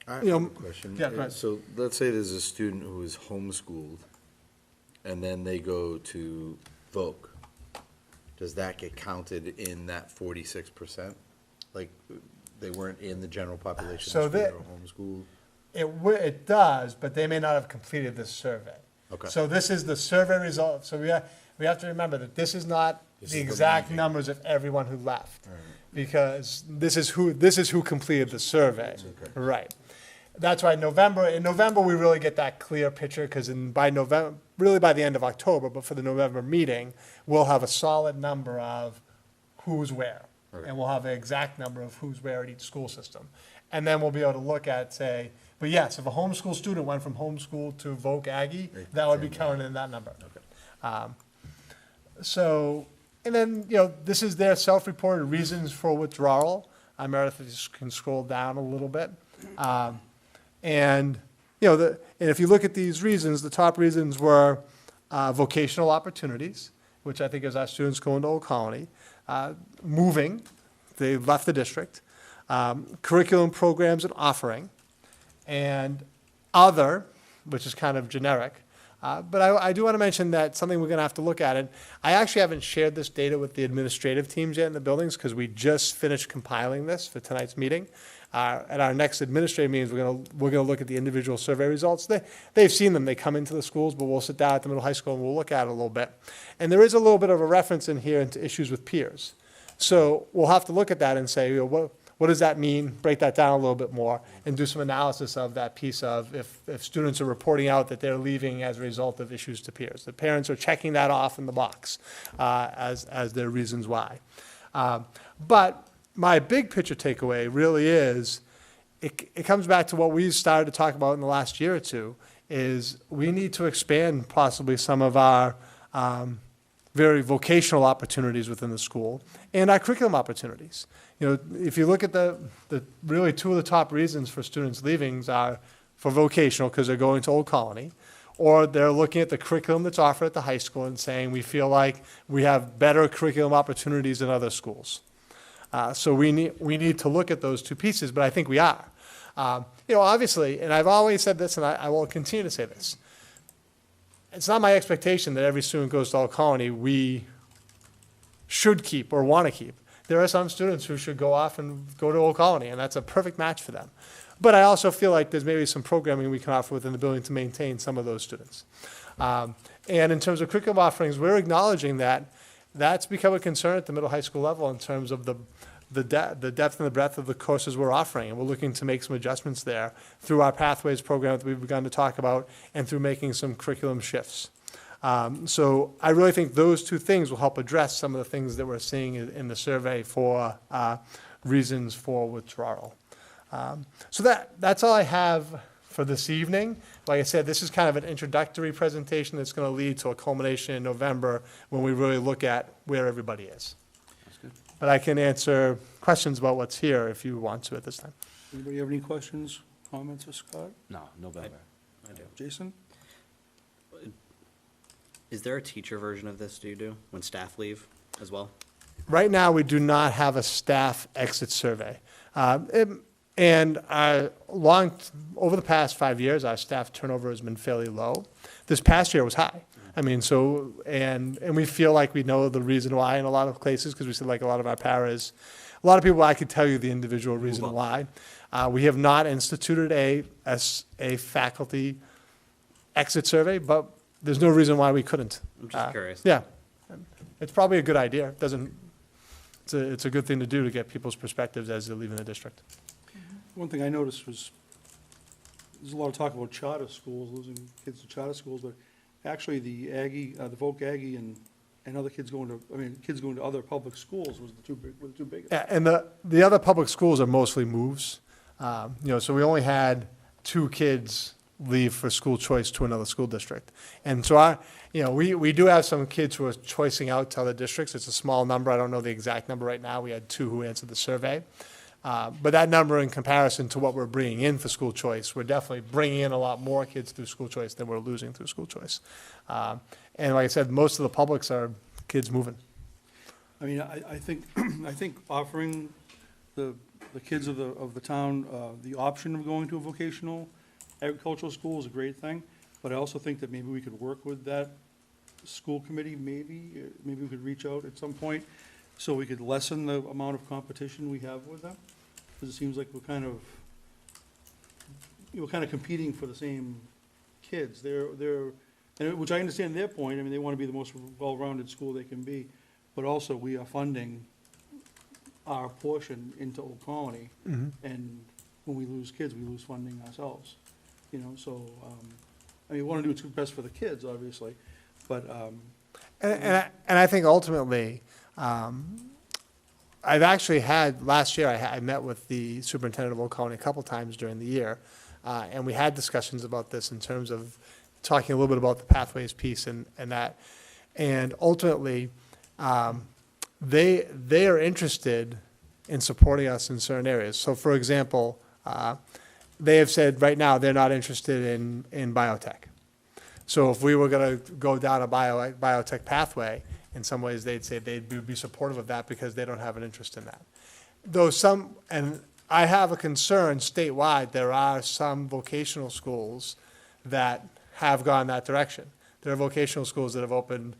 have a question. Yeah, go ahead. So let's say there's a student who is homeschooled, and then they go to Voc. Does that get counted in that 46%? Like, they weren't in the general population, So they were homeschooled? It does, but they may not have completed this survey. Okay. So this is the survey result. So we have to remember that this is not This the is the exact ranking. numbers of everyone who left. All right. Because this is who completed the survey. Okay. Right. That's why in November, we really get that clear picture, because by November, really by the end of October, but for the November meeting, we'll have a solid number of who's where. Okay. And we'll have an exact number of who's where at each school system. And then we'll be able to look at, say, but yes, if a homeschool student went from homeschool to Voc Aggie, that would be counted in that number. And then, this is their self-reported reasons for withdrawal. Meredith, if you can scroll down a little bit. And if you look at these reasons, the top reasons were vocational opportunities, which I think is our students going to Old Colony, moving, they left the district, curriculum programs and offering, and other, which is kind of generic. But I do want to mention that something we're going to have to look at, and I actually haven't shared this data with the administrative teams yet in the buildings because we just finished compiling this for tonight's meeting. At our next administrative meetings, we're going to look at the individual survey results. They've seen them. They come into the schools, but we'll sit down at the middle high school and we'll look at it a little bit. And there is a little bit of a reference in here into issues with peers. So we'll have to look at that and say, what does that mean? Break that down a little bit more and do some analysis of that piece of if students are reporting out that they're leaving as a result of issues to peers. The parents are checking that off in the box as their reasons why. But my big picture takeaway really is it comes back to what we started to talk about in the last year or two, is we need to expand possibly some of our very vocational opportunities within the school and our curriculum opportunities. If you look at the really two of the top reasons for students leaving are for vocational, because they're going to Old Colony, or they're looking at the curriculum that's offered at the high school and saying we feel like we have better curriculum opportunities in other schools. So we need to look at those two pieces, but I think we are. Obviously, and I've always said this, and I will continue to say this, it's not my expectation that every student goes to Old Colony we should keep or want to keep. There are some students who should go off and go to Old Colony, and that's a perfect match for them. But I also feel like there's maybe some programming we can offer within the building to maintain some of those students. And in terms of curriculum offerings, we're acknowledging that that's become a concern at the middle high school level in terms of the depth and the breadth of the courses we're offering. And we're looking to make some adjustments there through our Pathways program that we've begun to talk about and through making some curriculum shifts. So I really think those two things will help address some of the things that we're seeing in the survey for reasons for withdrawal. So that's all I have for this evening. Like I said, this is kind of an introductory presentation that's going to lead to a culmination in November when we really look at where everybody is. But I can answer questions about what's here if you want to at this time. Anybody have any questions, comments for Scott? No, November. I do. Jason? Is there a teacher version of this, do you do, when staff leave as well? Right now, we do not have a staff exit survey. And over the past 5 years, our staff turnover has been fairly low. This past year was high. I mean, so, and we feel like we know the reason why in a lot of places, because we see like a lot of our paras, a lot of people, I could tell you the individual reason why. We have not instituted a faculty exit survey, but there's no reason why we couldn't. I'm just curious. Yeah. It's probably a good idea. It's a good thing to do to get people's perspectives as they're leaving the district. One thing I noticed was, there's a lot of talk about charter schools, losing kids to charter schools, but actually the the Voc Aggie and other kids going to other public schools were the two biggest. Yeah, and the other public schools are mostly moves. So we only had 2 kids leave for school choice to another school district. And so we do have some kids who are choicing out to other districts. It's a small number. I don't know the exact number right now. We had 2 who answered the survey. But that number in comparison to what we're bringing in for school choice, we're definitely bringing in a lot more kids through school choice than we're losing through school choice. And like I said, most of the publics are kids moving. I mean, I think offering the kids of the town the option of going to a vocational agricultural school is a great thing, but I also think that maybe we could work with that school committee, maybe we could reach out at some point, so we could lessen the amount of competition we have with them, because it seems like we're kind of competing for the same kids. Which I understand their point. I mean, they want to be the most well-rounded school they can be, but also we are funding our portion into Old Colony, and when we lose kids, we lose funding ourselves. So we want to do what's best for the kids, obviously, but. And I think ultimately, I've actually had, last year, I met with the superintendent of Old Colony a couple times during the year, and we had discussions about this in terms of talking a little bit about the Pathways piece and that. And ultimately, they are interested in supporting us in certain areas. So for example, they have said right now they're not interested in biotech. So if we were going to go down a biotech pathway, in some ways they'd say they'd be supportive of that because they don't have an interest in that. Though and I have a concern statewide, there are some vocational schools that have gone that direction. There are vocational schools that have opened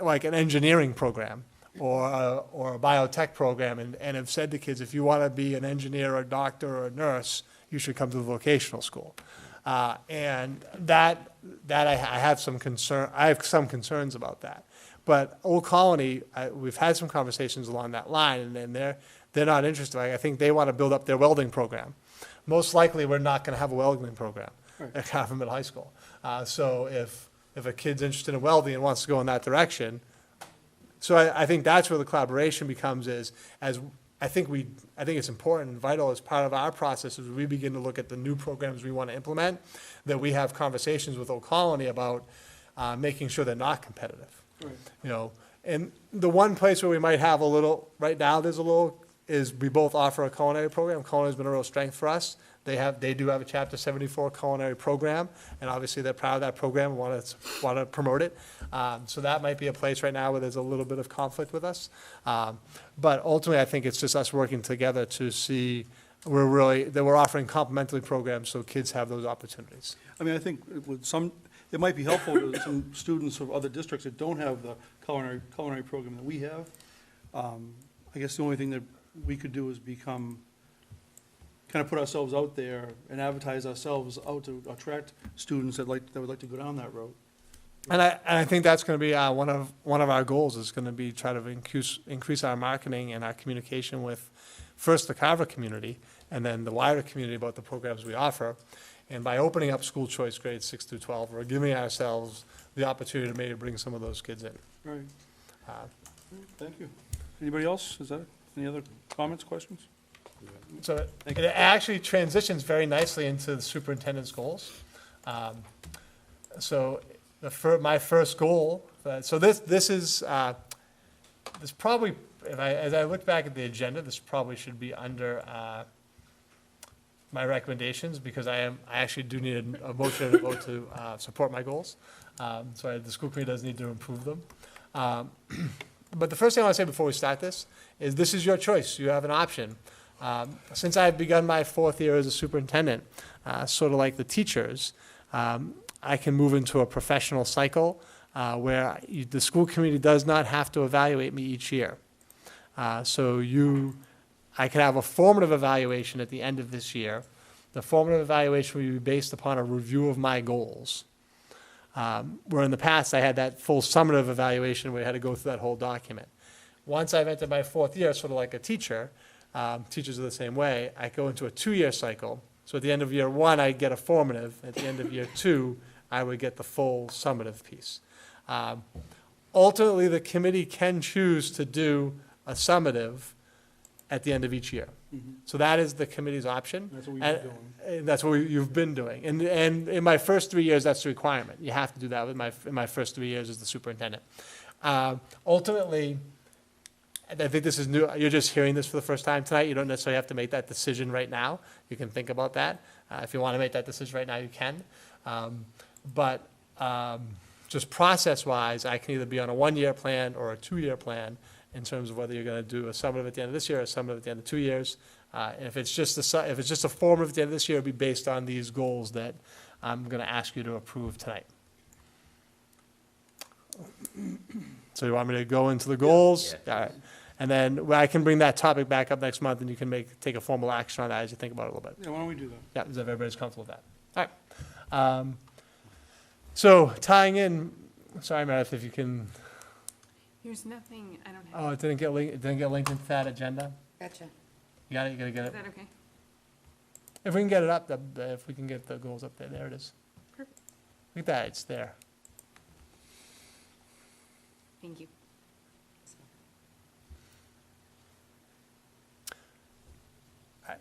like an engineering program or a biotech program and have said to kids, if you want to be an engineer or a doctor or a nurse, you should come to the vocational school. And that I have some concern. I have some concerns about that. But Old Colony, we've had some conversations along that line, and they're not interested. I think they want to build up their welding program. Most likely, we're not going to have a welding program at Carver Middle High School. So if a kid's interested in welding and wants to go in that direction, so I think that's where the collaboration becomes I think it's important and vital as part of our process as we begin to look at the new programs we want to implement, that we have conversations with Old Colony about making sure they're not competitive. Right. And the one place where we might have a little, right now is we both offer a culinary program. Culinary has been a real strength for us. They do have a Chapter 74 culinary program, and obviously they're proud of that program and want to promote it. So that might be a place right now where there's a little bit of conflict with us. But ultimately, I think it's just us working together to see that we're offering complementary programs so kids have those opportunities. I mean, I think with it might be helpful to some students of other districts that don't have the culinary program that we have. I guess the only thing that we could do is kind of put ourselves out there and advertise ourselves out to attract students that would like to go down that road. And I think that's going to be one of our goals is going to be try to increase our marketing and our communication with first the Carver community and then the wider community about the programs we offer. And by opening up school choice grades 6 through 12, we're giving ourselves the opportunity to maybe bring some of those kids in. Right. Thank you. Anybody else? Any other comments, questions? So it actually transitions very nicely into the superintendent's goals. So my first goal, so this is probably, as I look back at the agenda, this probably should be under my recommendations because I actually do need a motion to vote to support my goals. So the school committee does need to improve them. But the first thing I want to say before we start this is your choice. You have an option. Since I've begun my 4th year as a superintendent, sort of like the teachers, I can move into a professional cycle where the school committee does not have to evaluate me each year. I can have a formative evaluation at the end of this year. The formative evaluation will be based upon a review of my goals. Where in the past I had that full summative evaluation where I had to go through that whole document. Once I've entered my 4th year, sort of like a teacher, teachers are the same way, I go into a 2-year cycle. So at the end of year 1, I get a formative. At the end of year 2, I would get the full summative piece. Ultimately, the committee can choose to do a summative at the end of each year. So that is the committee's option. That's what we've been doing. And that's what you've been doing. And in my first 3 years, that's the requirement. You have to do that in my first 3 years as the superintendent. Ultimately, I think this is new. You're just hearing this for the first time tonight. You don't necessarily have to make that decision right now. You can think about that. If you want to make that decision right now, you can. But just process-wise, I can either be on a 1-year plan or a 2-year plan in terms of whether you're going to do a summative at the end of this year or a summative at the end of 2 years. And if it's just a formative at the end of this year, it'll be based on these goals that I'm going to ask you to approve tonight. So you want me to go into the goals? Yeah. All right. And then I can bring that topic back up next month, and you can take a formal action on that as you think about it a little bit. Yeah, why don't we do that? Yeah, is everybody's comfortable with that? All right. So tying in, sorry, Meredith, if you can. There's nothing, I don't have. Oh, it didn't get linked into that agenda? Gotcha. You got it, you gotta get Is it. that okay? If we can get it up, if we can get the goals up there, it is. Perfect. Look at that, it's there. Thank you.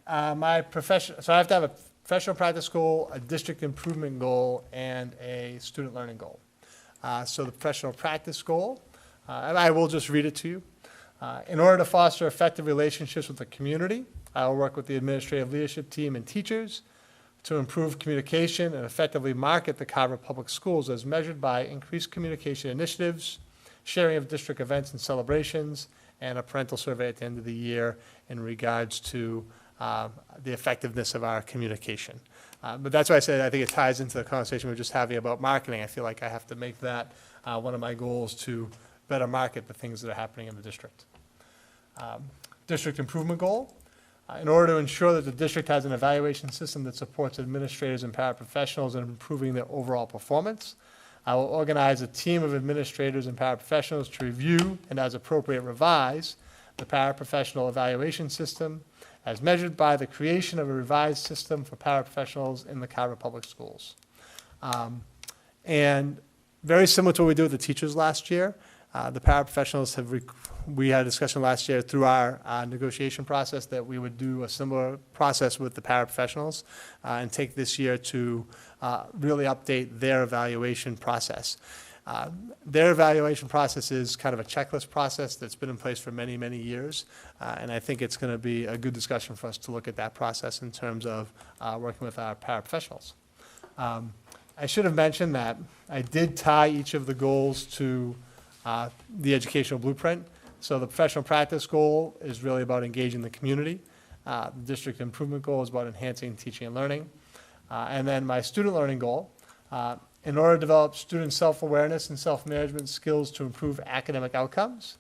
So I have to have a professional practice goal, a district improvement goal, and a student learning goal. So the professional practice goal, and I will just read it to you. In order to foster effective relationships with the community, I will work with the administrative leadership team and teachers to improve communication and effectively market the Carver Public Schools as measured by increased communication initiatives, sharing of district events and celebrations, and a parental survey at the end of the year in regards to the effectiveness of our communication. But that's why I said I think it ties into the conversation we were just having about marketing. I feel like I have to make that one of my goals to better market the things that are happening in the district. District improvement goal. In order to ensure that the district has an evaluation system that supports administrators and paraprofessionals in improving their overall performance, I will organize a team of administrators and paraprofessionals to review and, as appropriate, revise the paraprofessional evaluation system as measured by the creation of a revised system for paraprofessionals in the Carver Public Schools. And very similar to what we did with the teachers last year, the paraprofessionals we had a discussion last year through our negotiation process that we would do a similar process with the paraprofessionals and take this year to really update their evaluation process. Their evaluation process is kind of a checklist process that's been in place for many, many years. And I think it's going to be a good discussion for us to look at that process in terms of working with our paraprofessionals. I should have mentioned that I did tie each of the goals to the educational blueprint. So the professional practice goal is really about engaging the community. The district improvement goal is about enhancing teaching and learning. And then my student learning goal in order to develop student self-awareness and self-management skills to improve academic outcomes.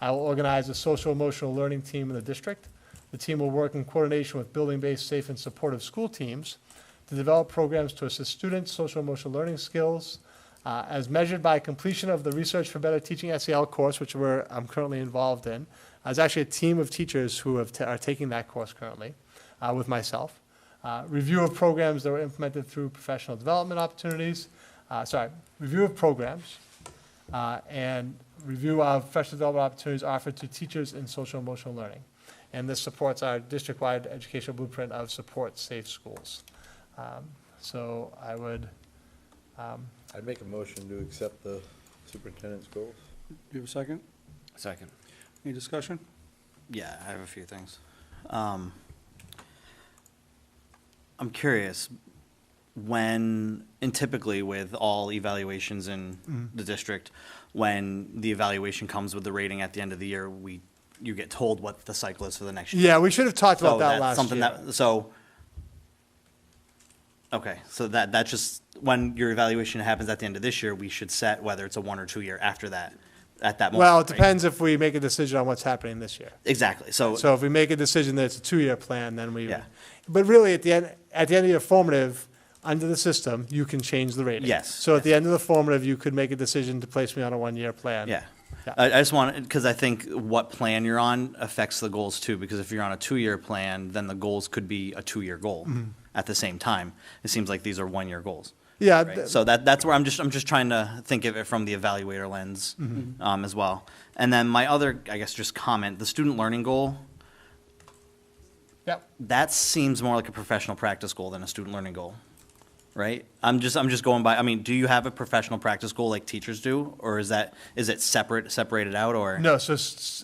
I will organize a social-emotional learning team in the district. The team will work in coordination with building-based, safe, and supportive school teams to develop programs to assist students' social-emotional learning skills as measured by completion of the Research for Better Teaching SEL course, which I'm currently involved in. There's actually a team of teachers who are taking that course currently with myself. Review of programs that were implemented through professional development opportunities. Review of programs and review of professional development opportunities offered to teachers in social-emotional learning. And this supports our district-wide educational blueprint of support safe schools. So I would, I'd make a motion to accept the superintendent's goals. Do you have a second? Second. Any discussion? Yeah, I have a few things. I'm curious, and typically with all evaluations in the district, when the evaluation comes with the rating at the end of the year, you get told what the cycle is for the next year. yeah, we should have talked about So that that's last something year. Okay, so that's just, when your evaluation happens at the end of this year, we should set whether it's a 1 or 2 year after that, at that moment. Well, it right? depends if we make a decision on what's happening this year. Exactly, so, So if we make a decision that it's a 2-year plan, then we, Yeah. but really, at the end of your formative, under the system, you can change the rating. Yes, So at the end of the formative, you could make a decision to place me on a 1-year plan. yeah. Yeah. I just want, because I think what plan you're on affects the goals too, because if you're on a 2-year plan, then the goals could be a 2-year goal at the same time. It seems like these are 1-year goals. Yeah, Right? So that's where I'm just trying to think of it from the evaluator lens as well. And then my other, I guess, just comment, the student learning goal, Yep. that seems more like a professional practice goal than a student learning goal, right? I'm just going by, I mean, do you have a professional practice goal like teachers do? Or is it separated out, or No, so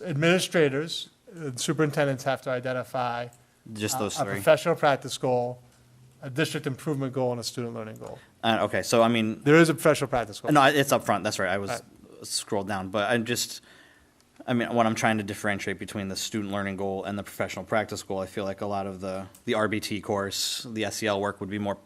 administrators, superintendents have to identify just those a three? professional practice goal, a district improvement goal, and a student learning goal. Okay, so I mean, There is a professional practice goal. no, it's up front, that's right, I was Right. scrolled down, but I mean, when I'm trying to differentiate between the student learning goal and the professional practice goal, I feel like a lot of the RBT course, the SEL work would be more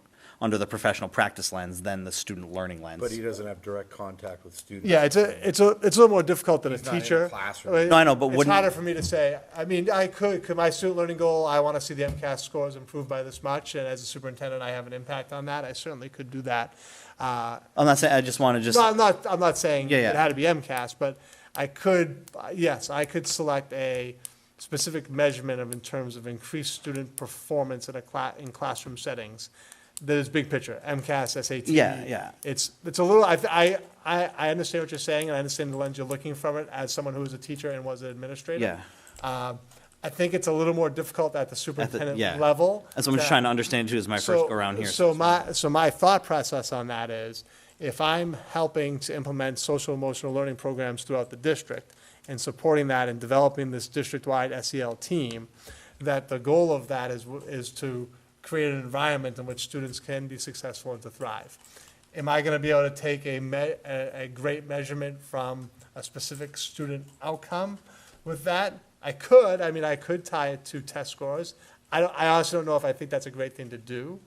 under the professional practice lens than the student learning lens. But he doesn't have direct contact with students. Yeah, it's a little more difficult than a He's not in the teacher. classroom. No, I know, but It's wouldn't- harder for me to say, I mean, could my student learning goal, I want to see the MCAS scores improve by this much, and as a superintendent, I have an impact on that, I certainly could do that. I'm not saying, I just want to No, I'm not saying Yeah, yeah. it had to be MCAS, but I could, yes, I could select a specific measurement of, in terms of increased student performance in classroom settings. That is big picture, MCAS, SAT. Yeah, yeah. It's a little, I understand what you're saying, and I understand the lens you're looking from it as someone who was a teacher and was an administrator. Yeah. I think it's a little more difficult at the superintendent yeah. level. That's what I'm just trying to understand too, is my first go around here. So my thought process on that is, if I'm helping to implement social emotional learning programs throughout the district and supporting that and developing this district-wide SEL team, that the goal of that is to create an environment in which students can be successful and to thrive. Am I going to be able to take a great measurement from a specific student outcome with that? I could tie it to test scores. I honestly don't know if I think that's a great thing to do,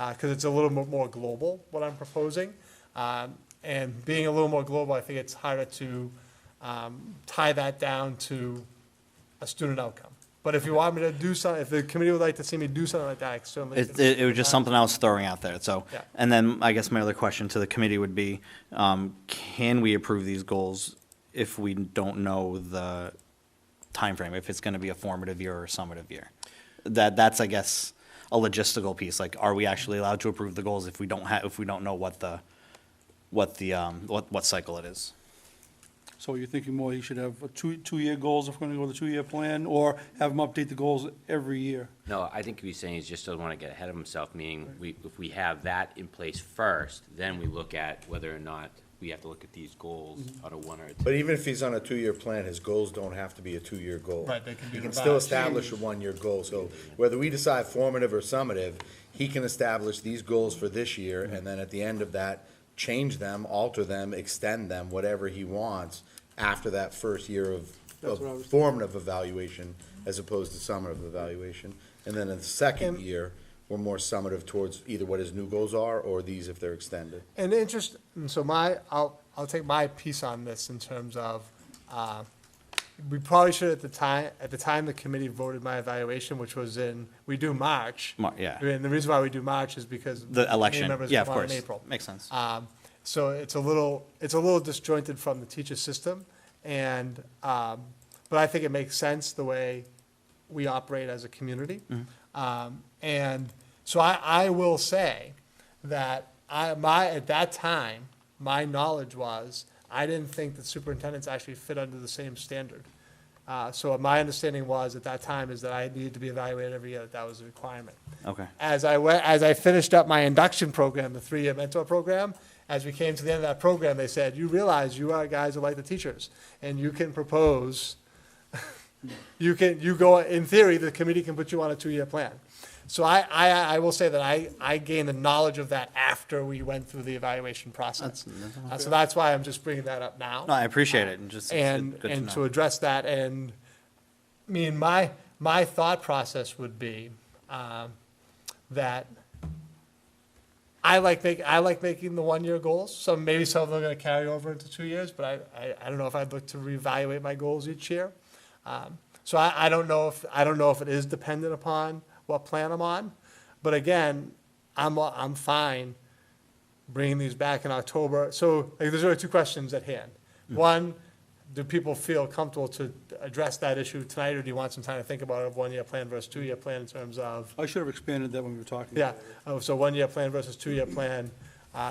because it's a little more global, what I'm proposing. And being a little more global, I think it's harder to tie that down to a student outcome. But if you want me to do something, if the committee would like to see me do something like that, I certainly. It was just something I was throwing out there, so. Yeah. And then I guess my other question to the committee would be, can we approve these goals if we don't know the timeframe, if it's gonna be a formative year or a summative year? That's, I guess, a logistical piece, like, are we actually allowed to approve the goals if we don't know what cycle it is? So you're thinking more you should have a two-year goals if we're gonna go with a 2-year plan, or have them update the goals every year? No, I think what he's saying is just doesn't want to get ahead of himself, meaning if we have that in place first, then we look at whether or not we have to look at these goals out of 1 or 2. But even if he's on a 2-year plan, his goals don't have to be a 2-year goal. Right, they can be He can still revised. establish a 1-year goal, so whether we decide formative or summative, he can establish these goals for this year, and then at the end of that, change them, alter them, extend them, whatever he wants, after that first year of That's what I was formative evaluation, as opposed to summative evaluation. And then in the second year, or more summative towards either what his new goals are or these if they're extended? And so I'll take my piece on this in terms of, we probably should at the time the committee voted my evaluation, which was we do March. Yeah. And the reason why we do March is because The committee election, members yeah, of come on in course. April. Makes sense. So it's a little disjointed from the teacher system, and, but I think it makes sense the way we operate as a community. And so I will say that at that time, my knowledge was, I didn't think that superintendents actually fit under the same standard. So my understanding was at that time is that I needed to be evaluated every year, that was a requirement. Okay. As I finished up my induction program, the 3-year mentor program, as we came to the end of that program, they said, you realize you are guys who like the teachers, and you can propose, you go, in theory, the committee can put you on a 2-year plan. So I will say that I gained the knowledge of that after we went through the evaluation process. So that's why I'm just bringing that up now. No, I appreciate it, and just, And good to know. to address that, and, I mean, my thought process would be, that I like making the 1-year goals, so maybe some of them are gonna carry over into 2 years, but I don't know if I'd look to reevaluate my goals each year. So I don't know if it is dependent upon what plan I'm on, but again, I'm fine bringing these back in October. So, like, there's really 2 questions at hand. One, do people feel comfortable to address that issue tonight, or do you want some time to think about a 1-year plan versus 2-year plan in terms of? I should have expanded that when we were talking. Yeah, about it. so 1-year plan versus 2-year plan,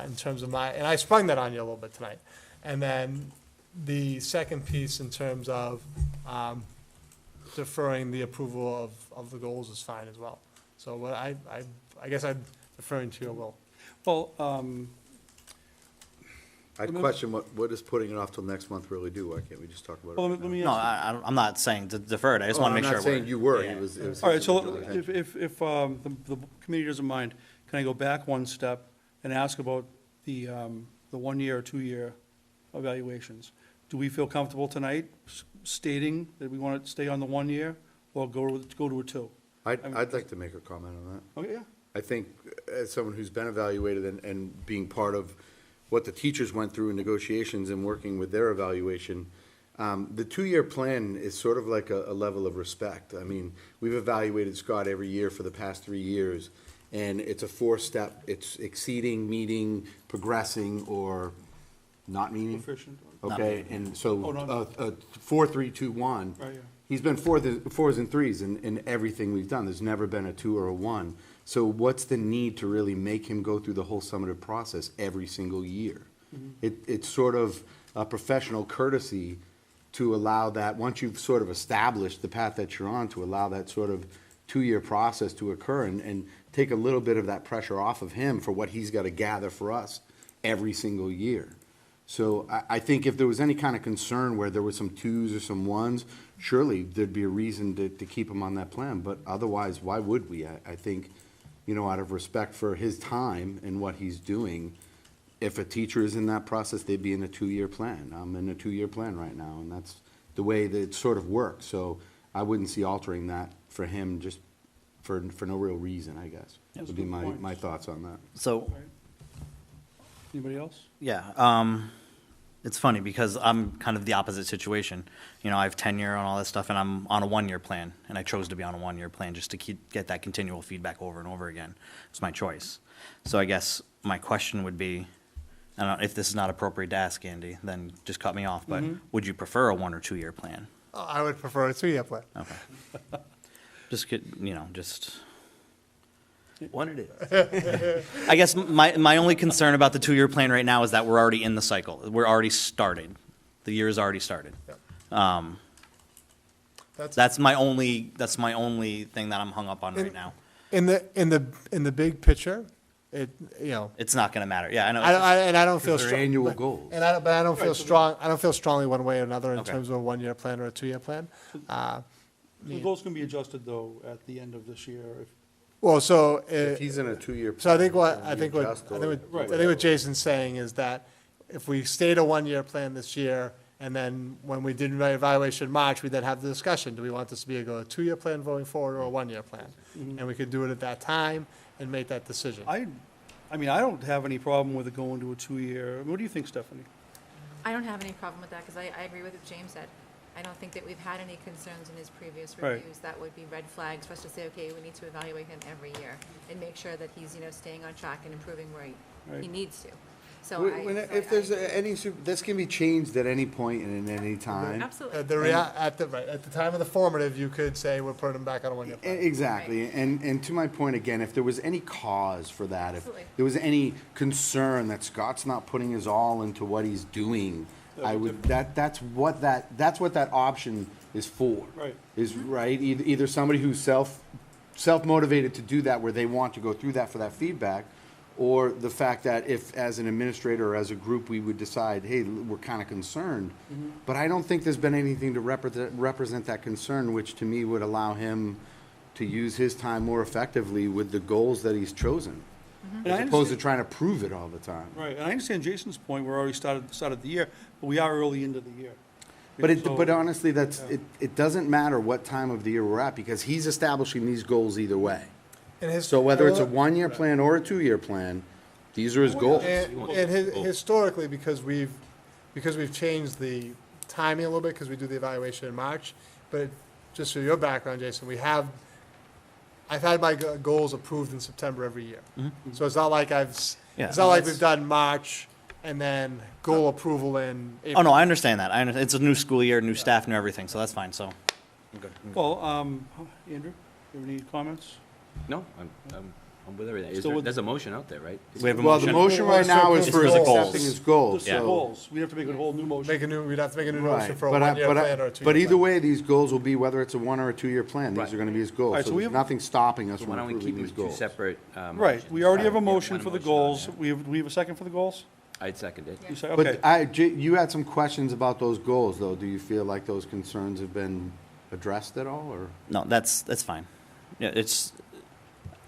in terms of and I sprung that on you a little bit tonight. And then the second piece in terms of, deferring the approval of the goals is fine as well. So what I guess I'm deferring to your will. Well, I'd question what does putting it off till next month really do? Why can't we just talk about it? well, right let now? me No, ask. I'm not saying to defer it, I just want to make sure. I'm not saying we're- you were, yeah. it was. All right, so his if the committee doesn't mind, can I go back one step and ask about the 1-year or 2-year evaluations? Do we feel comfortable tonight stating that we want to stay on the 1 year or go to a 2? I'd like to make a comment on that. Okay, yeah. I think as someone who's been evaluated and being part of what the teachers went through in negotiations and working with their evaluation, the 2-year plan is sort of like a level of respect. I mean, we've evaluated Scott every year for the past 3 years, and it's a 4-step, it's exceeding, meeting, progressing, or not meeting. Proficient. Okay, and so, Oh, no. 4, 3, 2, 1. Right, yeah. He's been fours and threes in everything we've done. There's never been a 2 or a 1. So what's the need to really make him go through the whole summative process every single year? It's sort of a professional courtesy to allow that, once you've sort of established the path that you're on, to allow that sort of 2-year process to occur and take a little bit of that pressure off of him for what he's got to gather for us every single year. So I think if there was any kind of concern where there were some 2s or some 1s, surely there'd be a reason to keep him on that plan. But otherwise, why would we? I think, out of respect for his time and what he's doing, if a teacher is in that process, they'd be in a 2-year plan. I'm in a 2-year plan right now, and that's the way that it sort of works. So I wouldn't see altering that for him just for no real reason, I guess. That's a Would be good point. my thoughts on that. So, Anybody else? yeah, it's funny because I'm kind of the opposite situation. I have tenure on all this stuff, and I'm on a 1-year plan, and I chose to be on a 1-year plan just to get that continual feedback over and over again. It's my choice. So I guess my question would be, I don't know, if this is not appropriate to ask, Andy, then just cut me off, but would you prefer a 1 or 2-year plan? I would prefer a 2-year plan. Okay. Just. One it is. I guess my only concern about the 2-year plan right now is that we're already in the cycle. We're already started. The year has already started. That's my only thing that I'm hung up on right now. In the big picture, It's not gonna matter. Yeah, I know. I don't feel They're strong. annual goals. But I don't feel strong. I don't feel strongly one way or another in Okay. terms of a 1-year plan or a 2-year plan. The goals can be adjusted, though, at the end of this year. Well, so If he's in a 2-year. So I think plan, I think what Right. Jason's saying is that if we stayed a 1-year plan this year, and then when we did my evaluation in March, we then have the discussion, do we want this to be a 2-year plan going forward or a 1-year plan? And we could do it at that time, and make that decision. I mean, I don't have any problem with it going to a 2-year. What do you think, Stephanie? I don't have any problem with that, because I agree with what James said. I don't think that we've had any concerns in his previous Right. reviews that would be red flags for us to say, okay, we need to evaluate him every year and make sure that he's, staying on track and improving where he Right. needs to. So If there's any, this can be changed at any point and at any time. Absolutely. At the time of the formative, you could say we're putting him back on a one-year plan. Exactly, and to my point again, if there was any cause for that, if Absolutely. there was any concern that Scott's not putting his all into what he's doing, I would, that's what that option is for. Right. Is, right, either somebody who's self-motivated to do that, where they want to go through that for that feedback, or the fact that if, as an administrator or as a group, we would decide, hey, we're kind of concerned. But I don't think there's been anything to represent that concern, which to me would allow him to use his time more effectively with the goals that he's chosen, And I as opposed to understand- trying to prove it all the time. Right, and I understand Jason's point, we're already started the year, but we are early into the year. But So- honestly, Yeah. it doesn't matter what time of the year we're at, because he's establishing these goals either way. And his- So whether it's a one-year plan or a two-year plan, these are his goals. And historically, because we've changed the timing a little bit, because we do the evaluation in March, but just for your background, Jason, I've had my goals approved in September every year. So it's not like Yeah, it's not like we've done March and then goal approval in April. Oh, no, I understand that. It's a new school year, new staff, new everything, so that's fine, so. Well, Andrew, you have any comments? No, I'm with everything. Still with- There's a motion out there, right? We have a Well, the motion right now is It's for for the goals. accepting his goals, Just the so. goals, we'd have to make a whole new motion. We'd have to make a new motion Right, for a but one-year plan or a two-year but either plan. way, these goals will be, whether it's a one or a two-year plan, Right. these are gonna be his All goals. right, So so we there's have- nothing stopping us So from why don't we approving keep these them two goals. separate Right, motions? we already have a Yeah, motion one for the motion on goals, that. we have a second for the goals? I'd second it. You say, okay. But you had some questions about those goals, though. Do you feel like those concerns have been addressed at all, or No, that's fine. Yeah,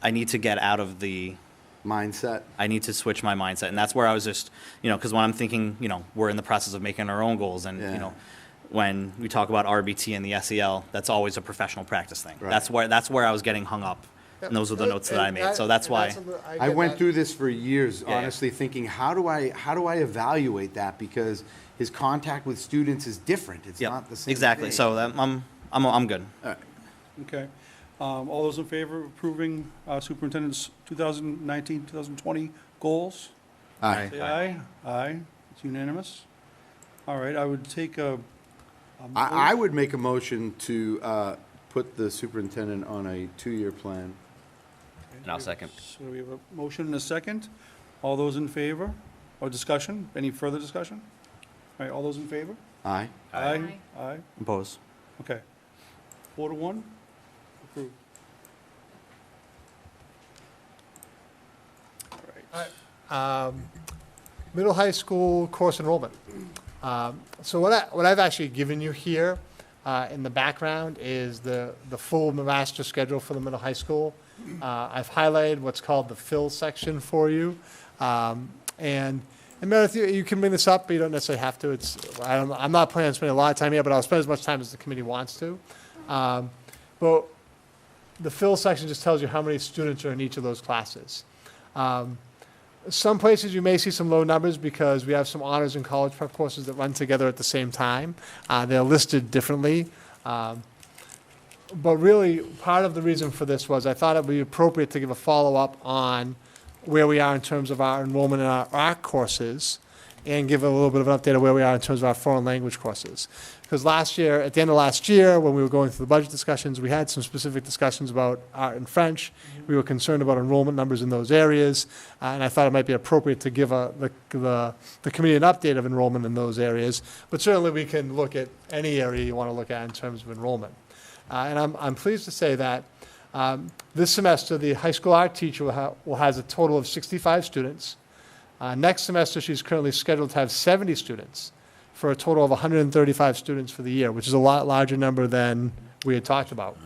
I need to get out of mindset? I need to switch my mindset, and that's where I was just, because when I'm thinking, we're in the process of making our own goals, and, Yeah. when we talk about RBT and the SEL, that's always a professional practice thing. Right. That's where I was getting hung up, and those are the notes that I made, so that's why. I went through this for years, honestly, thinking, how do I evaluate that? Because his contact with students is different. It's Yep, not the same exactly, thing. so I'm good. Okay. All those in favor of approving Superintendent's 2019, 2020 goals? Aye. Say aye. Aye. It's unanimous. All right, I would take I would make a motion to put the superintendent on a two-year plan. And I'll second. So we have a motion and a second. All those in favor? Or discussion? Any further discussion? All right, all those in favor? Aye. Aye. Aye. Oppose. Okay. 4-1? Approved. All right. Middle high school course enrollment. So what I've actually given you here in the background is the full master schedule for the middle high school. I've highlighted what's called the fill section for you. And Meredith, you can bring this up, but you don't necessarily have to. I'm not planning on spending a lot of time here, but I'll spend as much time as the committee wants to. But the fill section just tells you how many students are in each of those classes. Some places you may see some low numbers because we have some honors and college prep courses that run together at the same time. They're listed differently. But really, part of the reason for this was I thought it would be appropriate to give a follow-up on where we are in terms of our enrollment in our art courses and give a little bit of an update of where we are in terms of our foreign language courses. Because last year, at the end of last year, when we were going through the budget discussions, we had some specific discussions about art and French. We were concerned about enrollment numbers in those areas, and I thought it might be appropriate to give the committee an update of enrollment in those areas. But certainly, we can look at any area you want to look at in terms of enrollment. And I'm pleased to say that this semester, the high school art teacher has a total of 65 students. Next semester, she's currently scheduled to have 70 students, for a total of 135 students for the year, which is a lot larger number than we had talked about.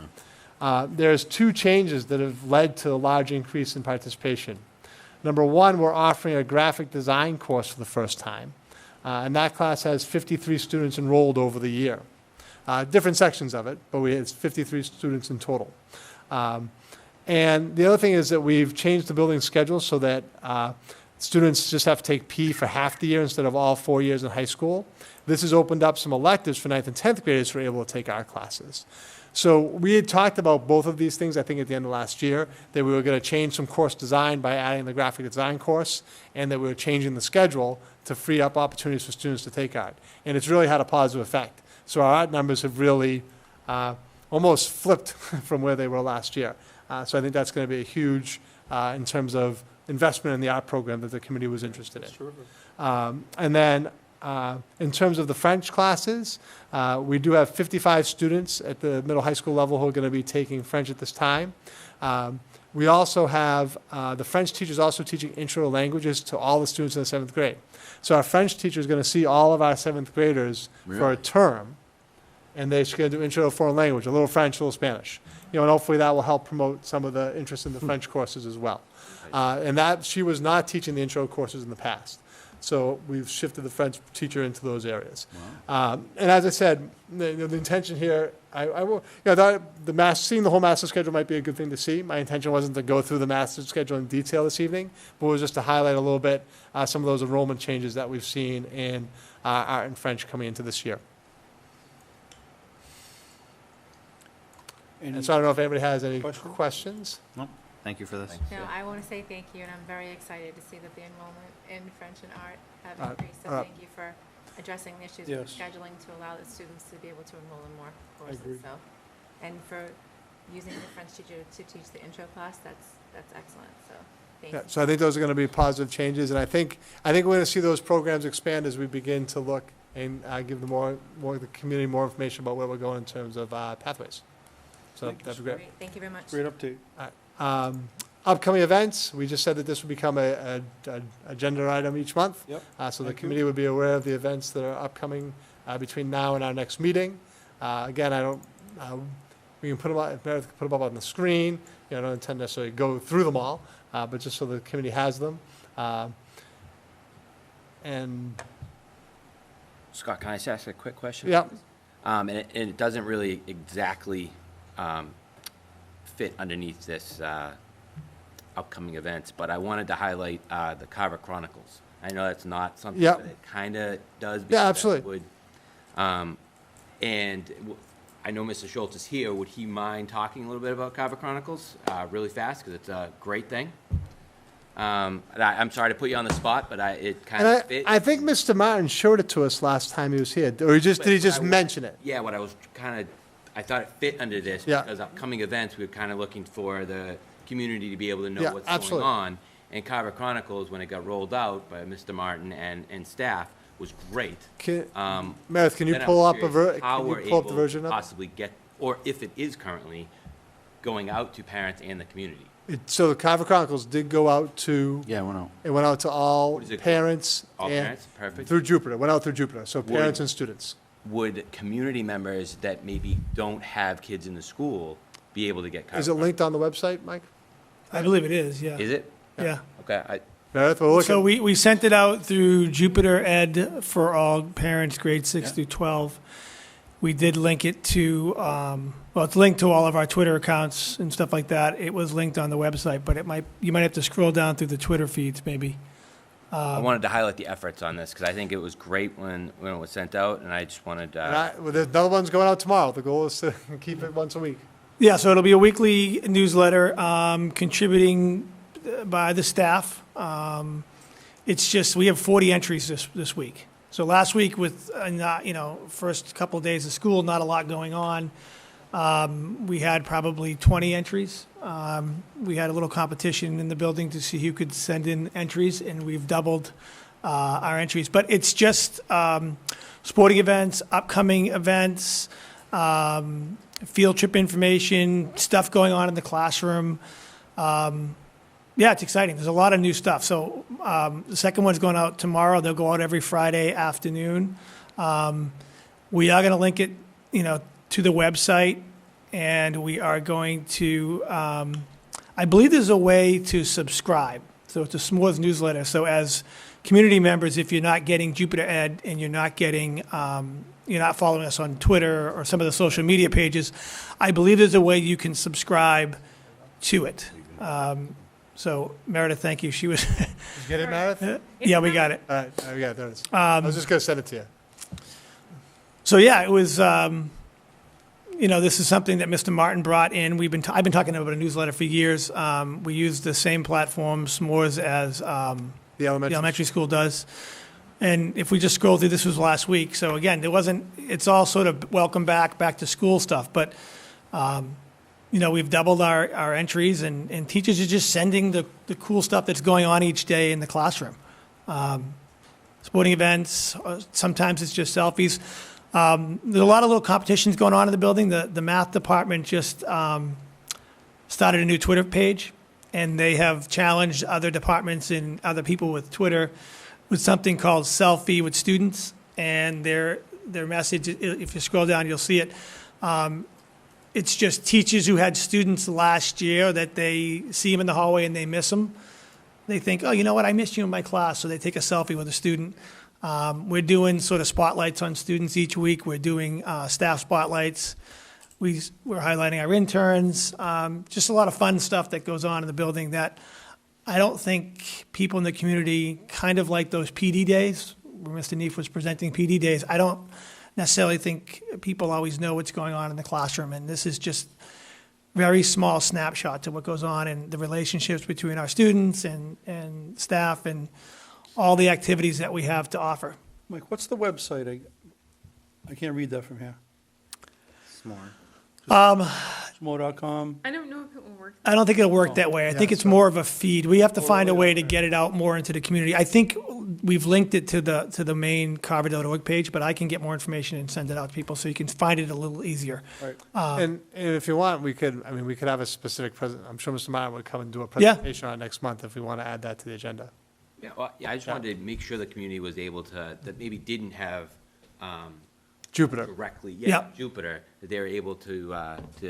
There's two changes that have led to a large increase in participation. Number one, we're offering a graphic design course for the first time, and that class has 53 students enrolled over the year. Different sections of it, but it's 53 students in total. And the other thing is that we've changed the building schedule so that students just have to take P for half the year instead of all 4 years in high school. This has opened up some electives for 9th and 10th graders who are able to take art classes. So we had talked about both of these things, I think, at the end of last year, that we were going to change some course design by adding the graphic design course, and that we were changing the schedule to free up opportunities for students to take art. And it's really had a positive effect. So our art numbers have really almost flipped from where they were last year. So I think that's going to be a huge, in terms of investment in the art program that the committee was interested in. And then in terms of the French classes, we do have 55 students at the middle high school level who are going to be taking French at this time. We also have the French teachers also teaching intro languages to all the students in the 7th grade. So our French teacher is going to see all of our 7th graders for a term, and they're going to do intro to foreign language, a little French, a little Spanish. And hopefully that will help promote some of the interest in the French courses as well. And that she was not teaching the intro courses in the past. So we've shifted the French teacher into those areas. And as I said, the intention here, I will, seeing the whole master schedule might be a good thing to see. My intention wasn't to go through the master schedule in detail this evening, but it was just to highlight a little bit some of those enrollment changes that we've seen in art and French coming into this year. And so I don't know if anybody has any questions. No, thank you for this. No, I want to say thank you, and I'm very excited to see that the enrollment in French and art have increased. So thank you for addressing the issues with scheduling to allow the students to be able to enroll in more courses. So, and for using the French teacher to teach the intro class, that's excellent. So thank you. So I think those are going to be positive changes, and I think we're going to see those programs expand as we begin to look and give the the community more information about where we're going in terms of pathways. So that'd be great. Thank you very much. Great update. Upcoming events, we just said that this would become an agenda item each month. Yep. So the committee would be aware of the events that are upcoming between now and our next meeting. Again, we can put them up, if Meredith can put them up on the screen. I don't intend to necessarily go through them all, but just so the committee has them. And Scott, can I just ask a quick question? Yeah. And it doesn't really exactly fit underneath this upcoming events, but I wanted to highlight the Carver Chronicles. I know that's not something that it kind of does. Yeah, absolutely. I know Mr. Schultz is here. Would he mind talking a little bit about Carver Chronicles really fast, because it's a great thing? I'm sorry to put you on the spot, but it kind of fits. I think Mr. Martin showed it to us last time he was here, or did he just mention it? Yeah, what I was I thought it fit under this, because upcoming events, we were kind of looking for the community to be able to know what's going on. And Carver Chronicles, when it got rolled out by Mr. Martin and staff, was great. Meredith, can you pull up the version of it? Possibly get, or if it is currently, going out to parents and the community. So the Carver Chronicles did go out to. Yeah, it went out. It went out to all parents. All parents, perfect. Through Jupiter, went out through Jupiter, so parents and students. Would community members that maybe don't have kids in the school be able to get Carver? Is it linked on the website, Mike? I believe it is, yeah. Is it? Yeah. Okay. Meredith, we'll look So we sent it out through Jupiter Ed for all parents, grades 6 through 12. We did link it to, it's linked to all of our Twitter accounts and stuff like that. It was linked on the website, but you might have to scroll down through the Twitter feeds maybe. I wanted to highlight the efforts on this, because I think it was great when it was sent out, and I just wanted well, there's another one's going out tomorrow. The goal is to keep it once a week. Yeah, so it'll be a weekly newsletter contributing by the staff. It's just, we have 40 entries this week. So last week with, first couple of days of school, not a lot going on. We had probably 20 entries. We had a little competition in the building to see who could send in entries, and we've doubled our entries. But it's just sporting events, upcoming events, field trip information, stuff going on in the classroom. Yeah, it's exciting. There's a lot of new stuff. So the second one's going out tomorrow. They'll go out every Friday afternoon. We are going to link it, to the website, and we are going to, I believe there's a way to subscribe. So it's a S'mores newsletter. So as community members, if you're not getting Jupiter Ed and you're not getting, you're not following us on Twitter or some of the social media pages, I believe there's a way you can subscribe to it. So Meredith, thank you. She was, Did you get it, Meredith? yeah, we got it. All right, we got it, there it is. I was just gonna send it to you. So yeah, it was, this is something that Mr. Martin brought in. I've been talking about a newsletter for years. We use the same platform, S'mores, as The elementary school does. And if we just scroll through, this was last week. So again, it's all sort of welcome back to school stuff. But, we've doubled our entries, and teachers are just sending the cool stuff that's going on each day in the classroom. Sporting events, sometimes it's just selfies. There's a lot of little competitions going on in the building. The math department just started a new Twitter page, and they have challenged other departments and other people with Twitter with something called Selfie with Students. And their message, if you scroll down, you'll see it. It's just teachers who had students last year that they see them in the hallway and they miss them. They think, oh, you know what, I missed you in my class, so they take a selfie with a student. We're doing sort of spotlights on students each week. We're doing staff spotlights. We're highlighting our interns. Just a lot of fun stuff that goes on in the building that I don't think people in the community, kind of like those PD days, where Mr. Neef was presenting PD days, I don't necessarily think people always know what's going on in the classroom. And this is just very small snapshots of what goes on in the relationships between our students and staff and all the activities that we have to offer. Mike, what's the website? I can't read that from here. S'more.com. I don't know if it will work. I don't think it'll work that way. I think it's more of a feed. We have to find a way to get it out more into the community. I think we've linked it to the main carver.org page, but I can get more information and send it out to people so you can find it a little easier. Right. And if you want, we could have a specific I'm sure Mr. Martin would come and do a presentation on it next month if we want to add that to the agenda. Yeah, well, I just wanted to make sure the community was able to, that maybe didn't have, Jupiter. directly, Yep. Jupiter, that they're able to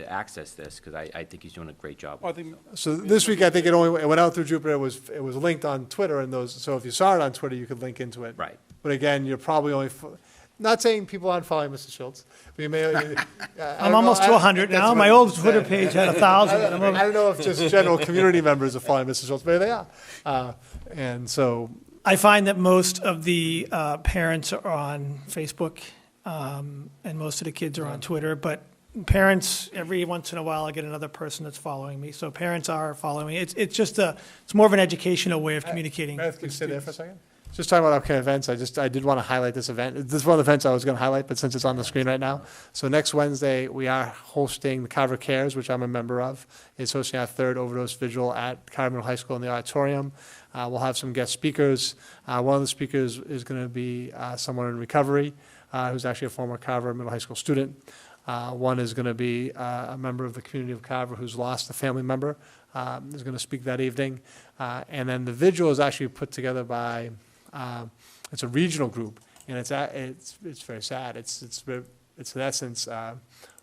access this, because I think he's doing a great job. I think So this week, I think it went out through Jupiter. It was linked on Twitter and those. So if you saw it on Twitter, you could link into it. Right. But again, you're probably only. Not saying people aren't following Mr. Schultz, but you may. I'm almost to 100 now. My old Twitter page had 1,000. I don't know if just general community members are following Mr. Schultz, but they are. And so. I find that most of the parents are on Facebook, and most of the kids are on Twitter, but parents, every once in a while, I get another person that's following me. So parents are following me. It's just it's more of an educational way of communicating. Meredith, can you stay there for a second? Just talking about upcoming events, I did want to highlight this event. This is one of the events I was going to highlight, but since it's on the screen right now. So next Wednesday, we are hosting the Carver Cares, which I'm a member of. It's hosting our third overdose vigil at Carver Middle High School in the auditorium. We'll have some guest speakers. One of the speakers is going to be someone in recovery, who's actually a former Carver Middle High School student. One is going to be a member of the community of Carver who's lost a family member, is going to speak that evening. And then the vigil is actually put together by, it's a regional group, and it's very sad. It's in essence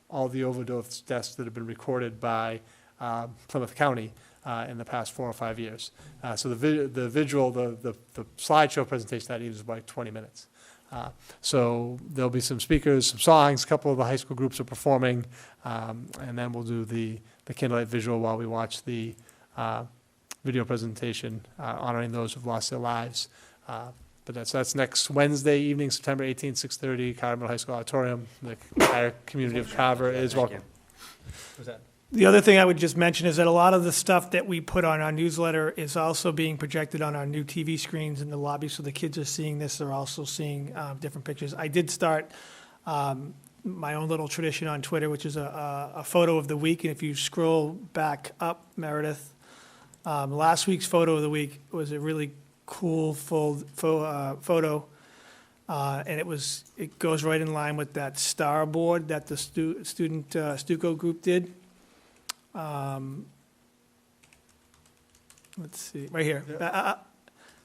all the overdose deaths that have been recorded by Plymouth County in the past 4 or 5 years. So the vigil, the slideshow presentation that evening is about 20 minutes. So there'll be some speakers, some songs, a couple of the high school groups are performing, and then we'll do the candlelight visual while we watch the video presentation honoring those who've lost their lives. But that's next Wednesday evening, September 18th, 6:30, Carver Middle High School Auditorium. The entire community of Carver is welcome. What's that? The other thing I would just mention is that a lot of the stuff that we put on our newsletter is also being projected on our new TV screens in the lobby, so the kids are seeing this. They're also seeing different pictures. I did start my own little tradition on Twitter, which is a photo of the week. And if you scroll back up, Meredith, last week's photo of the week was a really cool photo. And it goes right in line with that star board that the student Stuco group did. Let's see, right here.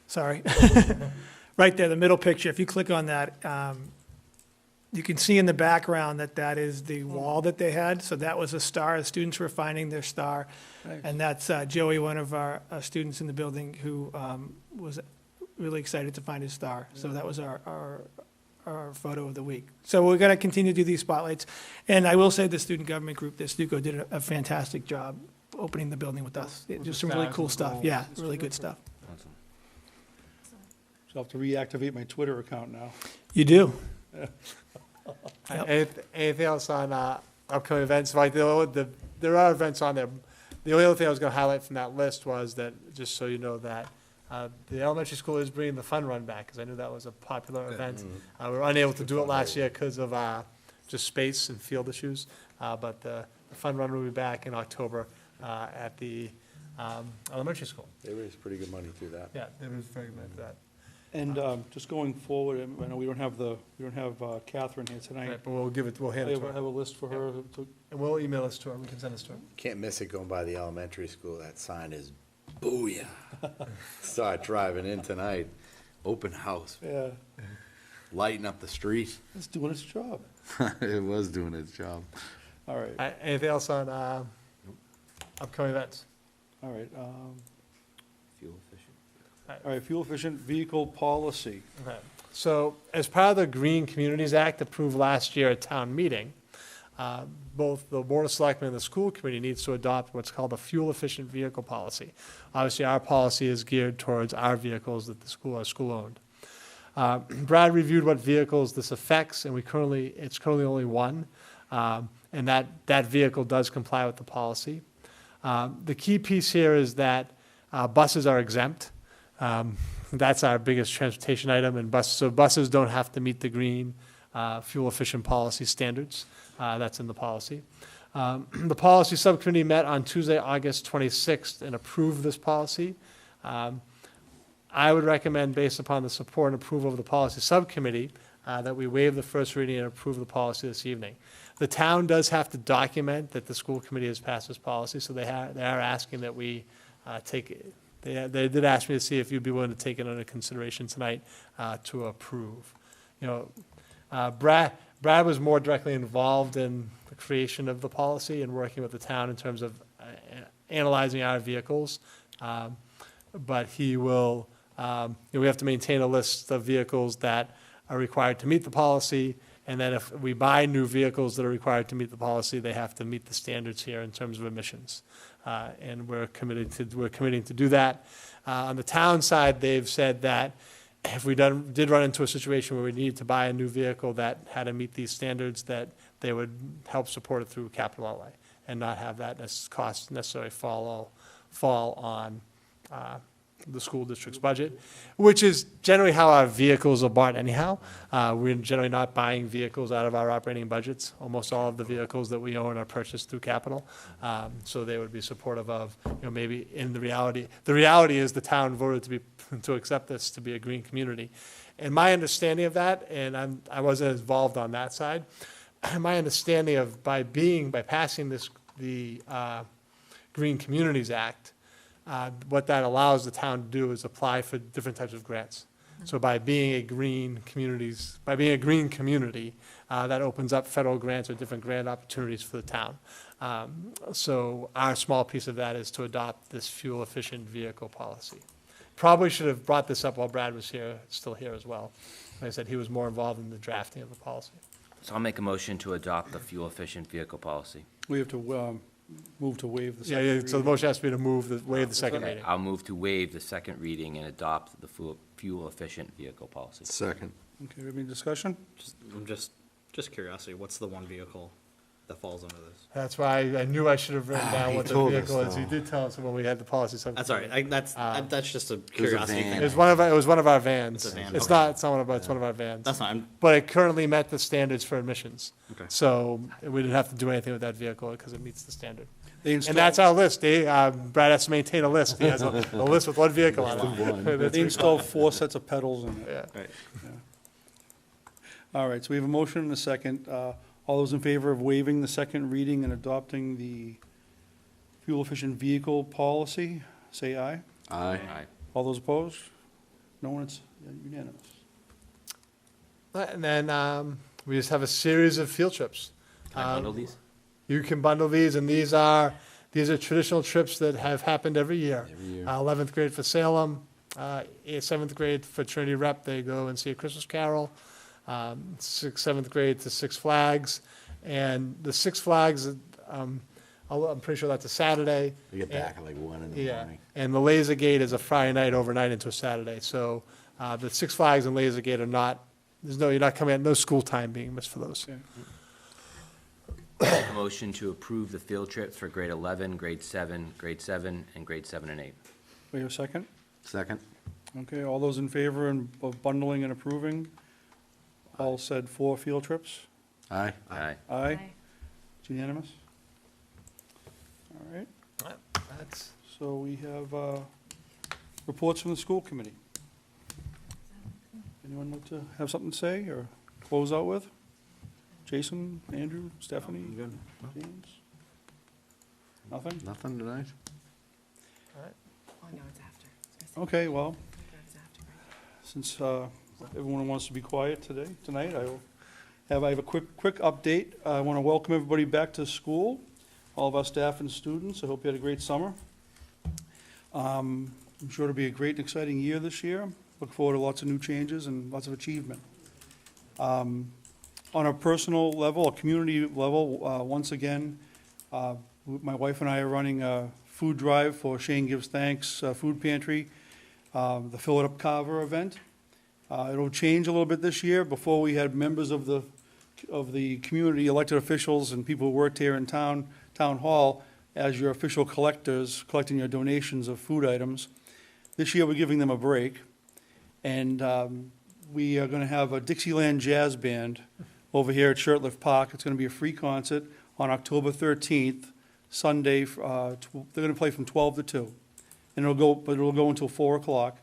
Sorry. Right there, the middle picture. If you click on that, you can see in the background that is the wall that they had. So that was a star. The students were finding their star. Nice. And that's Joey, one of our students in the building who was really excited to find his star. So that was our photo of the week. So we're going to continue to do these spotlights. And I will say the student government group, the Stuco, did a fantastic job opening the building with us. Just some really cool stuff. Yeah, really good stuff. Awesome. So I'll have to reactivate my Twitter account now. You do. Anything else on upcoming events? Like, there are events on there. The only other thing I was going to highlight from that list was that, just so you know, that the elementary school is bringing the fun run back, because I knew that was a popular event. We were unable to do it last year because of just space and field issues, but the fun run will be back in October at the elementary school. They raised pretty good money through that. Yeah, there was very good for that. And just going forward, I know we don't have Catherine here tonight. Right, but we'll hand it to I her. have a list for her to. And we'll email this to her, we can send this to her. Can't miss it going by the elementary school. That sign is booyah. Start driving in tonight. Open house. Yeah, Lighting up the street. it's doing its job. It was doing its job. All right, Anything else on upcoming events? all right. Fuel efficient. All right, fuel efficient vehicle policy. Okay. So as part of the Green Communities Act approved last year at town meeting, both the Board of Selectmen and the school committee needs to adopt what's called a fuel-efficient vehicle policy. Obviously, our policy is geared towards our vehicles that the school are school-owned. Brad reviewed what vehicles this affects, and it's currently only one, and that vehicle does comply with the policy. The key piece here is that buses are exempt. That's our biggest transportation item, and buses don't have to meet the green fuel-efficient policy standards. That's in the policy. The policy subcommittee met on Tuesday, August 26th, and approved this policy. I would recommend, based upon the support and approval of the policy subcommittee, that we waive the first reading and approve the policy this evening. The town does have to document that the school committee has passed this policy, so they are asking that we take it. They did ask me to see if you'd be willing to take it under consideration tonight to approve. You know, Brad was more directly involved in the creation of the policy and working with the town in terms of analyzing our vehicles. But he will, we have to maintain a list of vehicles that are required to meet the policy. And then if we buy new vehicles that are required to meet the policy, they have to meet the standards here in terms of emissions. And we're committing to do that. On the town side, they've said that if we did run into a situation where we needed to buy a new vehicle that had to meet these standards, that they would help support it through capital outlay and not have that cost necessarily fall on the school district's budget, which is generally how our vehicles are bought anyhow. We're generally not buying vehicles out of our operating budgets. Almost all of the vehicles that we own are purchased through capital. So they would be supportive of, maybe in the reality is the town voted to accept this to be a green community. And my understanding of that, and I wasn't involved on that side, my understanding of by passing the Green Communities Act, what that allows the town to do is apply for different types of grants. So by being a green community, that opens up federal grants or different grant opportunities for the town. So our small piece of that is to adopt this fuel-efficient vehicle policy. Probably should have brought this up while Brad was still here as well. Like I said, he was more involved in the drafting of the policy. So I'll make a motion to adopt the fuel-efficient vehicle policy. We have to move to waive the second Yeah, reading. so the motion has to be to waive the second Okay, reading. I'll move to waive the second reading and adopt the fuel-efficient vehicle policy. Second. Okay, any discussion? I'm just curiosity, what's the one vehicle that falls under this? That's why I knew I should have written down he what the told us, vehicle is. He though. did tell us when we had the policy. That's all right, that's just a curiosity van. thing. It was one of our vans. It's a van, It's okay. not, it's not one of, it's one of our vans. That's fine, But it currently met the standards for emissions. Okay. So we didn't have to do anything with that vehicle because it meets the standard. They And installed, that's our list. Brad has to maintain a list. He has a list with one vehicle on it. they installed 4 sets of pedals in it. Yeah. right. All right, so we have a motion and a second. All those in favor of waiving the second reading and adopting the fuel-efficient vehicle policy, say aye. Aye. Aye. All those opposed? No one, it's unanimous. And then we just have a series of field trips. Can I bundle these? You can bundle these, and these are traditional trips that have happened every year. Every year. 11th grade for Salem, 7th grade for Trinity Rep, they go and see a Christmas Carol. 6th, 7th grade to Six Flags. And the Six Flags, a I'm pretty sure that's a Saturday. We get back at like 1 in the Yeah, morning. and the Laser Gate is a Friday night overnight into a Saturday. So the Six Flags and Laser Gate are not, you're not coming at, no school time being missed for those. Make a motion to approve the field trips for grade 11, grade 7, and grade 7 and 8. We have a second? Second? Okay, all those in favor of bundling and approving? All said 4 field trips? Aye. Aye. Aye. It's unanimous? All right, That's, so we have reports from the school committee. Anyone like to have something to say or close out with? Jason, Andrew, Stephanie, Good. James? Nothing? Nothing tonight? Oh, no, it's after. Okay, well, It's after, right? since everyone wants to be quiet tonight, I have a quick update. I want to welcome everybody back to school, all of our staff and students. I hope you had a great summer. I'm sure it'll be a great and exciting year this year. Look forward to lots of new changes and lots of achievement. On a personal level, a community level, once again, my wife and I are running a food drive for Shane Gives Thanks Food Pantry, the Fill It Up Carver event. It'll change a little bit this year. Before, we had members of the community, elected officials, and people who worked here in town hall as your official collectors, collecting your donations of food items. This year, we're giving them a break, and we are going to have a Dixieland Jazz Band over here at Shirtlift Park. It's going to be a free concert on October 13th, Sunday. They're going to play from 12 to 2, and it'll go until 4 o'clock.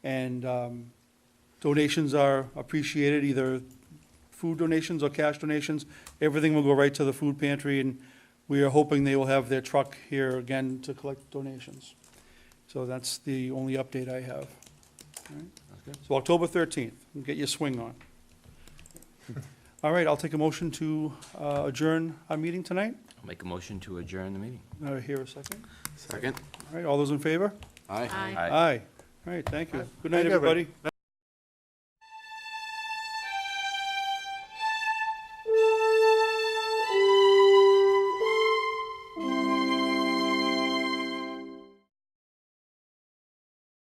And donations are appreciated, either food donations or cash donations. Everything will go right to the food pantry, and we are hoping they will have their truck here again to collect donations. So that's the only update I have. All right. So October 13th, get your swing on. All right, I'll take a motion to adjourn our meeting tonight. I'll make a motion to adjourn the meeting. Hear a second? Second? All right, all those in favor? Aye. Aye. Aye. All right, thank you. Good night, Thank you, everybody. everybody.